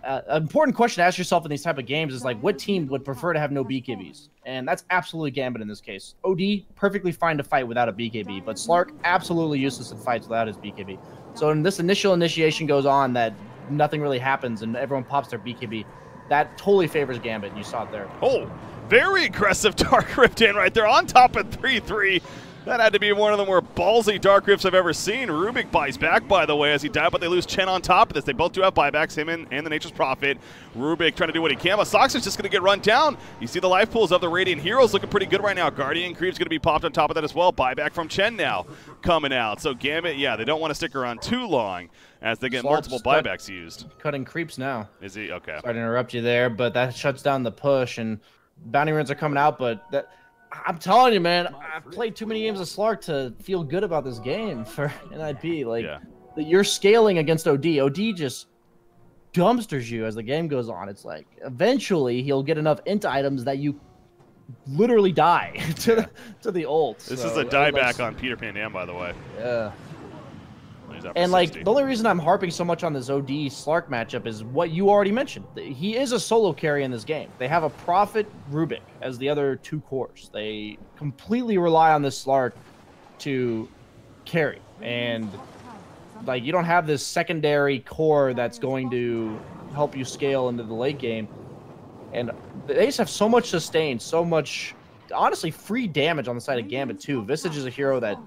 Speaker 2: an important question to ask yourself in these type of games is like, what team would prefer to have no BKBs? And that's absolutely Gambit in this case. OD, perfectly fine to fight without a BKB, but Slark, absolutely useless in fights without his BKB. So when this initial initiation goes on that nothing really happens and everyone pops their BKB, that totally favors Gambit, and you saw it there.
Speaker 1: Oh, very aggressive Dark Rift in right there on top of 3-3. That had to be one of the more ballsy Dark Rifts I've ever seen. Rubik buys back, by the way, as he died, but they lose Chen on top of this. They both do have buybacks, him and the Nature's Prophet. Rubik trying to do what he can, but Sox is just going to get run down. You see the life pools of the Radiant Heroes looking pretty good right now. Guardian Creep's going to be popped on top of that as well. Buyback from Chen now coming out. So Gambit, yeah, they don't want to stick around too long as they get multiple buybacks used.
Speaker 2: Cutting creeps now.
Speaker 1: Is he? Okay.
Speaker 2: Sorry to interrupt you there, but that shuts down the push, and bounty runes are coming out, but that... I'm telling you, man, I've played too many games of Slark to feel good about this game for NIP. Like, you're scaling against OD. OD just dumpsters you as the game goes on. It's like, eventually, he'll get enough int items that you literally die to the ult.
Speaker 1: This is a dieback on Peter Pan Dam, by the way.
Speaker 2: Yeah. And, like, the only reason I'm harping so much on this OD Slark matchup is what you already mentioned. He is a solo carry in this game. They have a Prophet Rubik as the other two cores. They completely rely on this Slark to carry. And, like, you don't have this secondary core that's going to help you scale into the late game. And they just have so much sustain, so much honestly free damage on the side of Gambit too. Visage is a hero that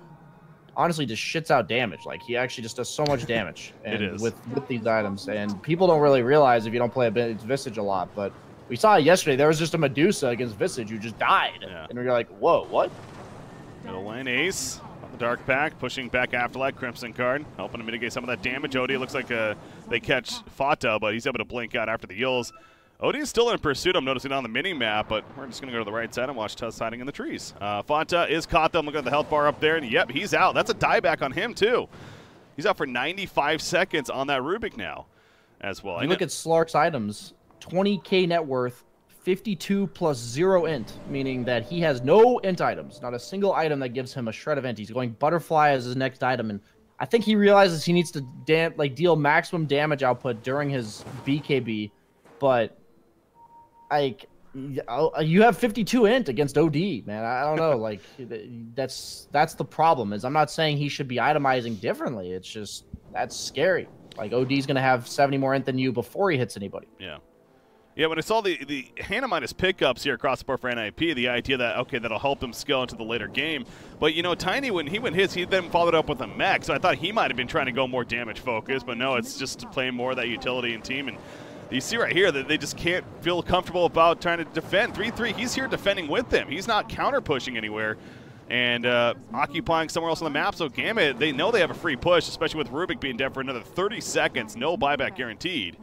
Speaker 2: honestly just shits out damage. Like he actually just does so much damage and with these items. And people don't really realize if you don't play a bit Visage a lot, but we saw it yesterday. There was just a Medusa against Visage who just died. Yeah. And we were like, whoa, what?
Speaker 1: Middle lane Ace on the Dark Pack, pushing back Afterlight, Crimson card, helping to mitigate some of that damage. Odie, looks like they catch Fata, but he's able to blink out after the Yules. Odie is still in pursuit, I'm noticing on the mini-map, but we're just going to go to the right side and watch Tuss hiding in the trees. Fata is caught, though. Look at the health bar up there, and yep, he's out. That's a dieback on him, too. He's out for 95 seconds on that Rubik now as well.
Speaker 2: You look at Slark's items, 20k net worth, 52 plus 0 int, meaning that he has no int items, not a single item that gives him a shred of int. He's going Butterfly as his next item, and I think he realizes he needs to deal maximum damage output during his BKB, but like you have 52 int against OD, man. I don't know, like that's the problem. Is I'm not saying he should be itemizing differently. It's just that's scary. Like OD's gonna have 70 more int than you before he hits anybody.
Speaker 1: Yeah. Yeah, when I saw the Hannah minus pickups here across the board for NIP, the idea that, okay, that'll help him scale into the later game. But, you know, Tiny, when he went his, he then followed up with a mech, so I thought he might have been trying to go more damage focused, but no, it's just to play more of that utility and team. And you see right here that they just can't feel comfortable about trying to defend. 3-3, he's here defending with them. He's not counter-pushing anywhere and occupying somewhere else on the map. So Gambit, they know they have a free push, especially with Rubik being dead for another 30 seconds, no buyback guaranteed.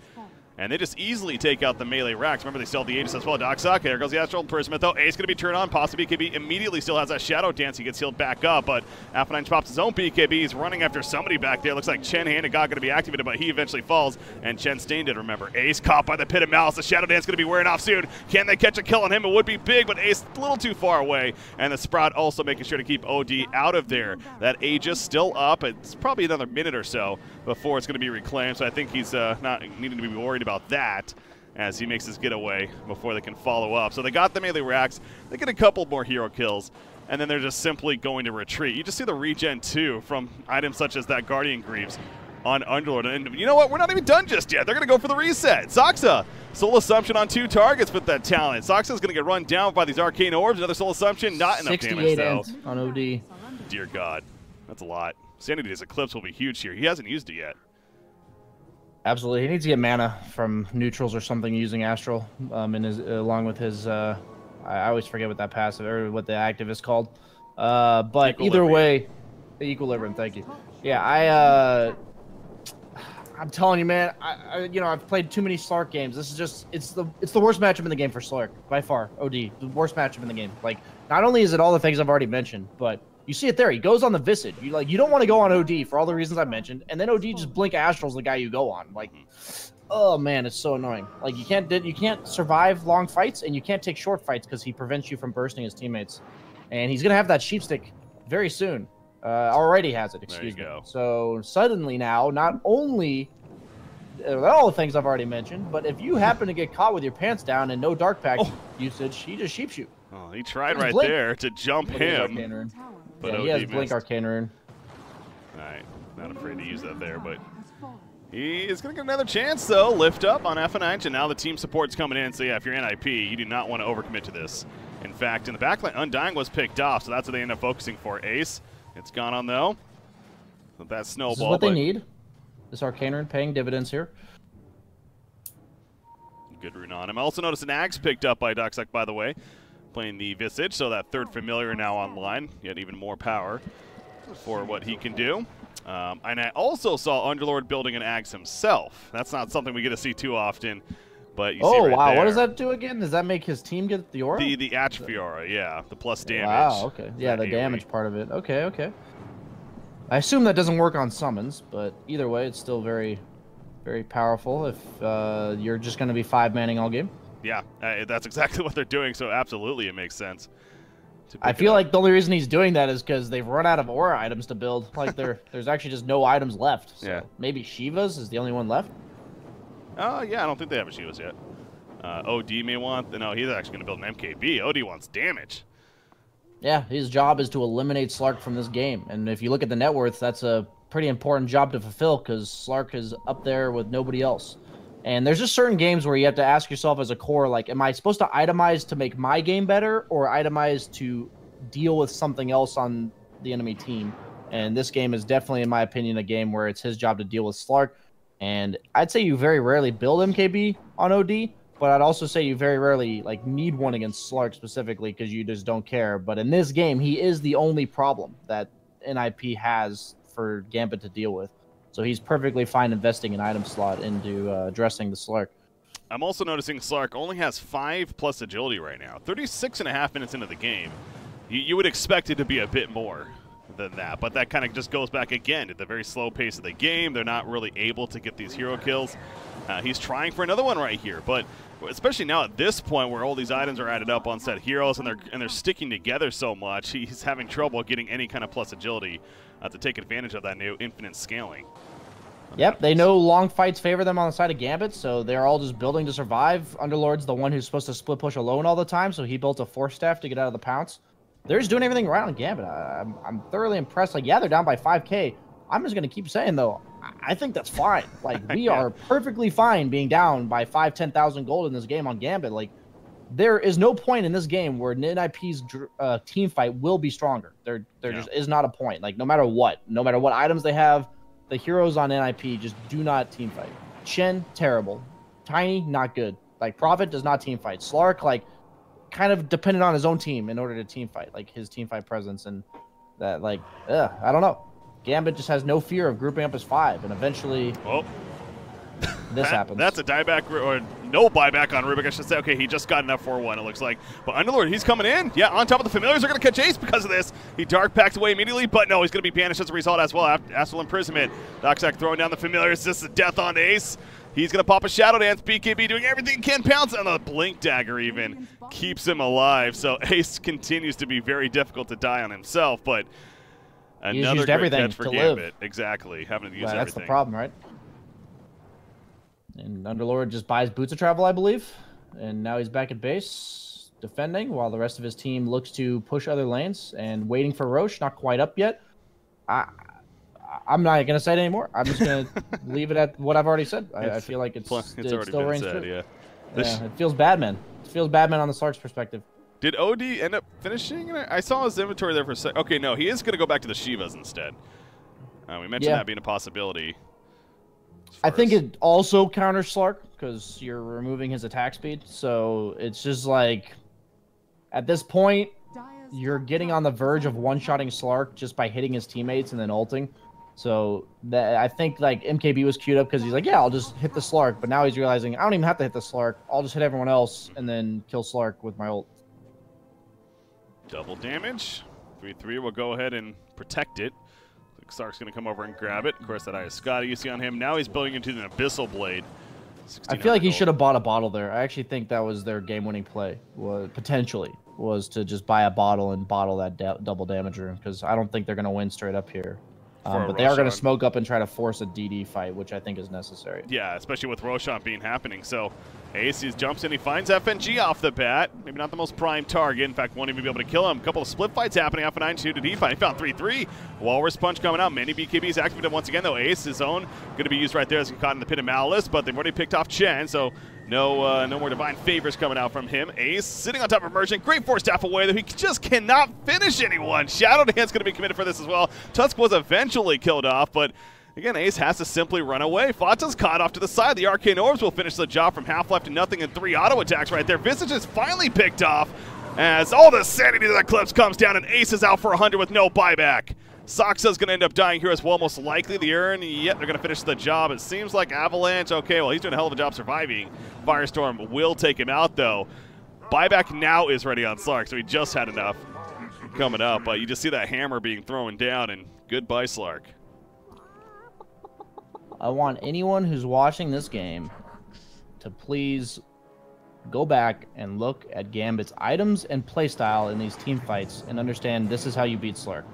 Speaker 1: And they just easily take out the melee racks. Remember, they still have the Aegis as well. Doxok, there goes the Astral Prism, though. Ace going to be turned on. Possibly BKB immediately still has that Shadow Dance. He gets healed back up, but Alpha9 pops his own BKB. He's running after somebody back there. Looks like Chen Hand and God going to be activated, but he eventually falls. And Chen Stain did, remember. Ace caught by the Pit of Malice. The Shadow Dance going to be wearing off soon. Can they catch a kill on him? It would be big, but Ace a little too far away. And the Sprout also making sure to keep OD out of there. That Aegis still up. It's probably another minute or so before it's going to be reclaimed, so I think he's not needing to be worried about that as he makes his getaway before they can follow up. So they got the melee racks, they get a couple more hero kills, and then they're just simply going to retreat. You just see the regen too from items such as that Guardian Greaves on Underlord. And you know what? We're not even done just yet. They're going to go for the reset. Zoxa, Soul Assumption on 2 targets with that talent. Zoxa's going to get run down by these Arcane Orbs. Another Soul Assumption, not enough damage though.
Speaker 2: On OD.
Speaker 1: Dear God, that's a lot. Sanity's Eclipse will be huge here. He hasn't used it yet.
Speaker 2: Absolutely, he needs to get mana from neutrals or something using Astral, in his along with his. I always forget what that passive or what the active is called. But either way, the Equilibrium. Thank you. Yeah, I'm telling you, man. I've played too many Slark games. This is just it's the worst matchup in the game for Slark by far. OD, the worst matchup in the game. Like, not only is it all the things I've already mentioned, but you see it there. He goes on the Visage. You don't want to go on OD for all the reasons I mentioned, and then OD just blink Astral's the guy you go on. Like, oh man, it's so annoying. Like you can't survive long fights, and you can't take short fights because he prevents you from bursting his teammates. And he's gonna have that sheepstick very soon. Already has it. Excuse me. So suddenly now, not only all the things I've already mentioned, but if you happen to get caught with your pants down and no dark pack usage, he just sheeps you.
Speaker 1: Oh, he tried right there to jump him.
Speaker 2: But he has Blink Arcane Rune.
Speaker 1: Alright, not afraid to use that there, but he is going to get another chance, though. Lift up on F9, and now the team support's coming in. So, yeah, if you're NIP, you do not want to overcommit to this. In fact, in the backline, Undying was picked off, so that's what they end up focusing for. Ace, it's gone on, though. So that snowball.
Speaker 2: This is what they need. This Arcane Rune paying dividends here.
Speaker 1: Good rune on him. I also noticed an Axe picked up by Doxek, by the way, playing the Visage, so that third familiar now online, yet even more power for what he can do. And I also saw Underlord building an Axe himself. That's not something we get to see too often, but you see right
Speaker 2: wow,
Speaker 1: there.
Speaker 2: What does that do again? Does that make his team get the aura?
Speaker 1: The atrophy aura, yeah, the plus damage.
Speaker 2: Wow, okay. Yeah, the damage part of it. Okay, okay. I assume that doesn't work on summons, but either way, it's still very, very powerful if you're just going to be 5-manning all game.
Speaker 1: Yeah, that's exactly what they're doing, so absolutely it makes sense.
Speaker 2: I feel like the only reason he's doing that is because they've run out of aura items to build. Like, there's actually just no items left. So
Speaker 1: yeah.
Speaker 2: Maybe Shiva's is the only one left?
Speaker 1: Yeah, I don't think they have a Shiva's yet. OD may want... No, he's actually going to build an MKB. OD wants damage.
Speaker 2: Yeah, his job is to eliminate Slark from this game. And if you look at the net worth, that's a pretty important job to fulfill because Slark is up there with nobody else. And there's just certain games where you have to ask yourself as a core, like, am I supposed to itemize to make my game better or itemize to deal with something else on the enemy team? And this game is definitely, in my opinion, a game where it's his job to deal with Slark. And I'd say you very rarely build MKB on OD, but I'd also say you very rarely like need one against Slark specifically because you just don't care. But in this game, he is the only problem that NIP has for Gambit to deal with. So he's perfectly fine investing an item slot into addressing the Slark.
Speaker 1: I'm also noticing Slark only has 5+ agility right now. 36.5 minutes into the game. You would expect it to be a bit more than that, but that kind of just goes back again to the very slow pace of the game. They're not really able to get these hero kills. He's trying for another one right here, but especially now at this point where all these items are added up on set heroes and they're sticking together so much, he's having trouble getting any kind of plus agility to take advantage of that new infinite scaling.
Speaker 2: Yep, they know long fights favor them on the side of Gambit, so they're all just building to survive. Underlord's the one who's supposed to split push alone all the time, so he built a force staff to get out of the pounce. They're just doing everything right on Gambit. I'm thoroughly impressed. Like, yeah, they're down by 5K. I'm just going to keep saying, though, I think that's fine. Like, we are perfectly fine being down by 10,000 gold in this game on Gambit. Like, there is no point in this game where NIP's team fight will be stronger. There just is not a point. Like, no matter what items they have, the heroes on NIP just do not team fight. Shen, terrible. Tiny, not good. Like, Prophet does not team fight. Slark, like, kind of dependent on his own team in order to team fight, like his team fight presence, and that, like, I don't know. Gambit just has no fear of grouping up as 5, and eventually this happens.
Speaker 1: That's a dieback, or no buyback on Rubik, I should say. Okay, he just got enough 4-1, it looks like. But Underlord, he's coming in. Yeah, on top of the familiars, are going to catch Ace because of this. He dark packs away immediately, but no, he's going to be banished as a result as well. Astral imprisonment. Doxac throwing down the familiars. This is death on Ace. He's going to pop a Shadow Dance. BKB doing everything he can. Pounce on the Blink Dagger even. Keeps him alive. So Ace continues to be very difficult to die on himself, but another great catch for Gambit. Exactly. Having to use everything.
Speaker 2: That's the problem, right? And Underlord just buys Boots of Travel, I believe. And now he's back at base, defending, while the rest of his team looks to push other lanes and waiting for Roche. Not quite up yet. I'm not going to say it anymore. I'm just going to leave it at what I've already said. I feel like it still reigns true. Yeah, it feels bad, man. It feels bad, man, on the Slark's perspective.
Speaker 1: Did OD end up finishing? I saw his inventory there for a sec. Okay, no, he is going to go back to the Shivas instead. We mentioned that being a possibility.
Speaker 2: I think it also counters Slark because you're removing his attack speed. So it's just like, at this point, you're getting on the verge of one-shotting Slark just by hitting his teammates and then ulting. So I think like MKB was queued up because he's like, yeah, I'll just hit the Slark. But now he's realizing I don't even have to hit the Slark. I'll just hit everyone else and then kill Slark with my ult.
Speaker 1: Double damage. 3-3 will go ahead and protect it. Slark's going to come over and grab it. Of course, that Iascata you see on him. Now he's building into an Abyssal Blade.
Speaker 2: I feel like he should have bought a bottle there. I actually think that was their game-winning play, potentially, was to just buy a bottle and bottle that double damage room, because I don't think they're going to win straight up here. But they are going to smoke up and try to force a DD fight, which I think is necessary.
Speaker 1: Yeah, especially with Roshan being happening. So Ace jumps in, he finds FNG off the bat. Maybe not the most prime target. In fact, won't even be able to kill him. A couple of split fights happening. Alpha 9 2 to D fight. He found 3-3. Walrus Punch coming out. Many BKBs activated once again, though. Ace, his own, going to be used right there as he caught in the Pit of Malice, but they've already picked off Chen, so no more Divine Favors coming out from him. Ace sitting on top of Merchant. Great force staff away, though he just cannot finish anyone. Shadow Dance going to be committed for this as well. Tusk was eventually killed off, but again, Ace has to simply run away. Fata's caught off to the side. The Arcane Orbs will finish the job from half-life to nothing and 3 auto attacks right there. Visage is finally picked off as all the sanity to the Eclipse comes down and Ace is out for 100 with no buyback. Soxa's going to end up dying here as well, most likely. The Urn, yep, they're going to finish the job. It seems like Avalanche, okay, well, he's doing a hell of a job surviving. Firestorm will take him out, though. Buyback now is ready on Slark, so he just had enough coming up. But you just see that hammer being thrown down, and goodbye, Slark.
Speaker 2: I want anyone who's watching this game to please go back and look at Gambit's items and playstyle in these team fights and understand this is how you beat Slark.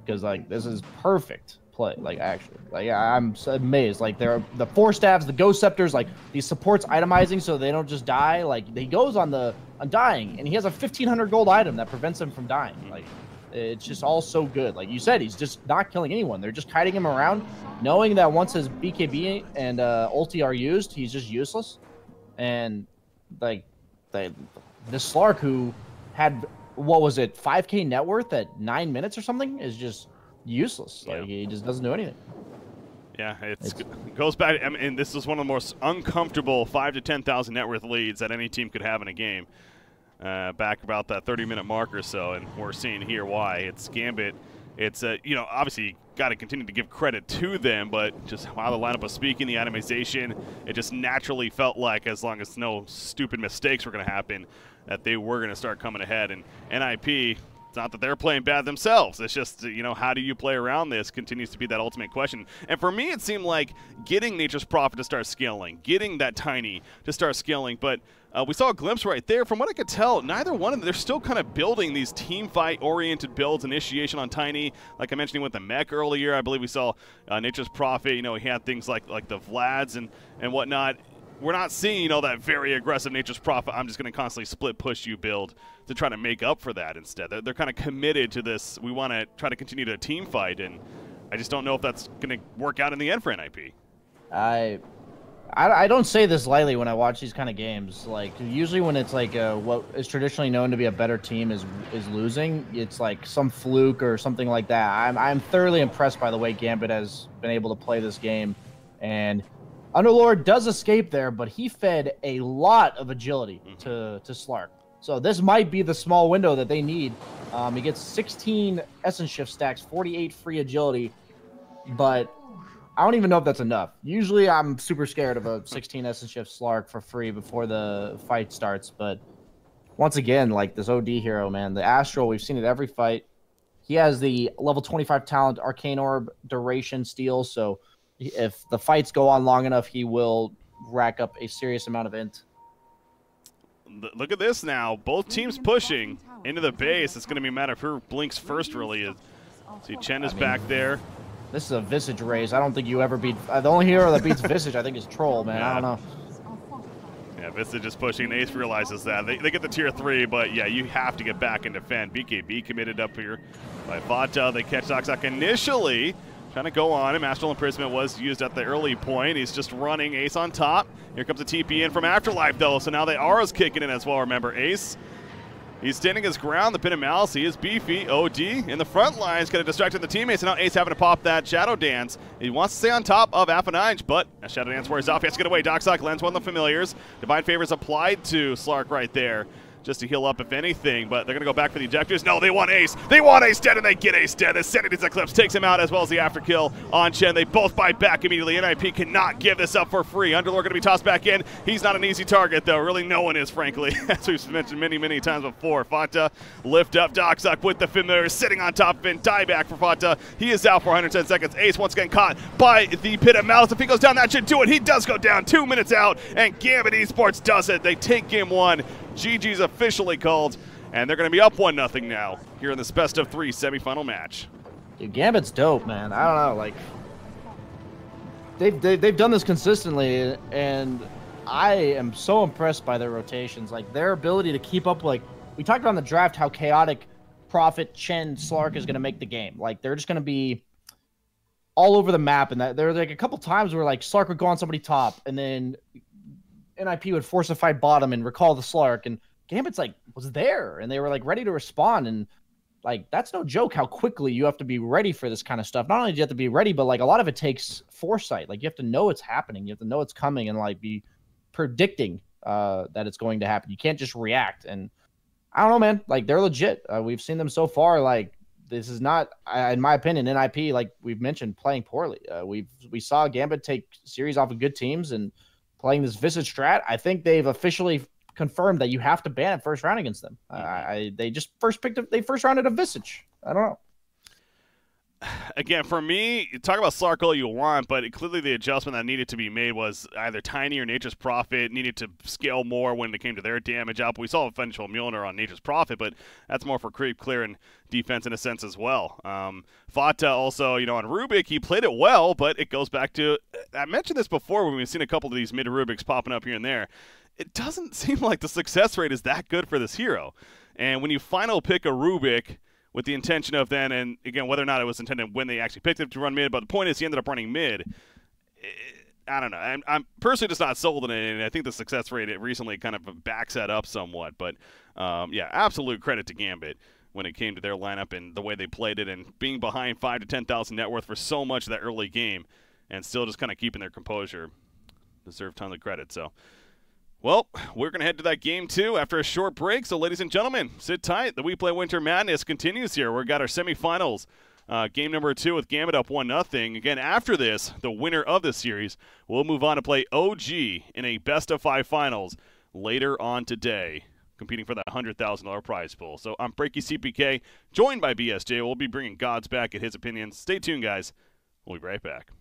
Speaker 2: Because, like, this is perfect play, like, actually. Like, I'm so amazed. Like, there are the 4 stabs, the Ghost Scepters, like, these supports itemizing so they don't just die. Like, he goes on dying, and he has a 1,500 gold item that prevents him from dying. Like, It's just all so good. Like you said, he's just not killing anyone. They're just kiting him around, knowing that once his BKB and ulti are used, he's just useless. And like the Slark, who had, what was it, 5K net worth at 9 minutes or something, is just useless. Like he just doesn't do anything.
Speaker 1: Yeah, it goes back. I mean, this is one of the most uncomfortable 5,000 to 10,000 net worth leads that any team could have in a game. Back about that 30-minute mark or so, and we're seeing here why. It's Gambit. It's you know, obviously you got to continue to give credit to them, but just how the lineup was speaking, the itemization, it just naturally felt like, as long as no stupid mistakes were going to happen, that they were going to start coming ahead. And NIP, it's not that they're playing bad themselves. It's just, you know, how do you play around this continues to be that ultimate question. And for me, it seemed like getting Nature's Prophet to start scaling, getting that Tiny to start scaling. But we saw a glimpse right there. From what I could tell, neither one of them, they're still kind of building these team fight-oriented builds, initiation on Tiny. Like I mentioned with the mech earlier, I believe we saw Nature's Prophet, you know, he had things like the Vlads and whatnot. We're not seeing, you know, that very aggressive Nature's Prophet, I'm just going to constantly split push you build to try to make up for that instead. They're kind of committed to this. We want to try to continue to team fight, and I just don't know if that's going to work out in the end for NIP.
Speaker 2: I don't say this lightly when I watch these kind of games. Like, usually when it's like what is traditionally known to be a better team is losing, it's like some fluke or something like that. I'm thoroughly impressed by the way Gambit has been able to play this game, and Underlord does escape there, but he fed a lot of agility to Slark. So this might be the small window that they need. He gets 16 Essence Shift stacks, 48 free agility, but I don't even know if that's enough. Usually I'm super scared of a 16 Essence Shift Slark for free before the fight starts, but once again, like this OD hero, man, the Astral, we've seen it every fight. He has the level 25 talent, Arcane Orb, Duration, Steal, so if the fights go on long enough, he will rack up a serious amount of int.
Speaker 1: Look at this now. Both teams pushing into the base. It's going to be a matter of who blinks first, really. See, Chen is back there.
Speaker 2: This is a Visage race. I don't think you ever beat... the only hero that beats Visage, I think, is Troll, man. Yeah. I don't know.
Speaker 1: Yeah, Visage is pushing. Ace realizes that. They get the tier 3, but yeah, you have to get back and defend. BKB committed up here by Vata. They catch Doxock initially. Trying to go on him. Astral Imprisonment was used at the early point. He's just running. Ace on top. Here comes a TP in from Afterlife, though. So now the Aura's kicking in as well, remember. Ace, he's standing his ground. The Pin of Malice, he is beefy. OD in the front lines, kind of distracting the teammates. And now Ace having to pop that Shadow Dance. He wants to stay on top of Aphanage, but as Shadow Dance wears off, he has to get away. Doxock lands one of the familiars. Divine Favors applied to Slark right there, just to heal up if anything, but they're going to go back for the ejectors. No, they want Ace. They want Ace dead, and they get Ace dead. The Sanity's Eclipse takes him out, as well as the afterkill on Chen. They both fight back immediately. NIP cannot give this up for free. Underlord going to be tossed back in. He's not an easy target, though. Really, no one is, frankly, as we've mentioned many, many times before. Fata lift up Doxock with the familiar, sitting on top of him. Die back for Fata. He is out for 110 seconds. Ace once again caught by the Pit of Malice. If he goes down, that should do it. He does go down. 2 minutes out, and Gambit Esports does it. They take game 1. GG's officially called, and they're going to be up 1-0 now here in this best-of-3 semifinal match.
Speaker 2: Dude, Gambit's dope, man. I don't know, like they've done this consistently, and I am so impressed by their rotations. Like their ability to keep up. Like we talked about in the draft, how chaotic Prophet, Chen, Slark is going to make the game. Like they're just going to be all over the map, and that there were like a couple times where like Slark would go on somebody top, and then NIP would force a fight bottom and recall the Slark, and Gambit's like was there, and they were like ready to respond, and like that's no joke how quickly you have to be ready for this kind of stuff. Not only do you have to be ready, but like a lot of it takes foresight. Like you have to know it's happening, you have to know it's coming, and like be predicting that it's going to happen. You can't just react. And I don't know, man, like they're legit. We've seen them so far. Like this is not, in my opinion, NIP, like we've mentioned, playing poorly. We saw Gambit take series off of good teams and playing this Visage strat. I think they've officially confirmed that you have to ban it first round against them. They just first rounded a Visage. I don't know.
Speaker 1: Again, for me, talk about Slark all you want, but clearly the adjustment that needed to be made was either Tiny or Nature's Prophet needed to scale more when it came to their damage up. We saw eventual Mjolnir on Nature's Prophet, but that's more for creep, clear, and defense in a sense as well. Fata also, you know, on Rubik, he played it well, but it goes back to, I mentioned this before when we've seen a couple of these mid-Rubiks popping up here and there. It doesn't seem like the success rate is that good for this hero. And when you final pick a Rubik with the intention of then, and again, whether or not it was intended when they actually picked him to run mid, but the point is he ended up running mid. I don't know. I'm personally just not sold on it, and I think the success rate recently kind of backs that up somewhat. But, yeah, absolute credit to Gambit when it came to their lineup and the way they played it, and being behind 5 to 10,000 net worth for so much of that early game and still just kind of keeping their composure. Deserve tons of credit. So, well, we're going to head to that game 2 after a short break. So, ladies and gentlemen, sit tight. The WePlay Winter Madness continues here. We've got our semifinals. Game number 2 with Gambit up 1-0. Again, after this, the winner of this series will move on to play OG in a best-of-5 finals later on today, competing for that $100,000 prize pool. So I'm Breaky CPK, joined by BSJ. We'll be bringing Gods back at his opinions. Stay tuned, guys. We'll be right back.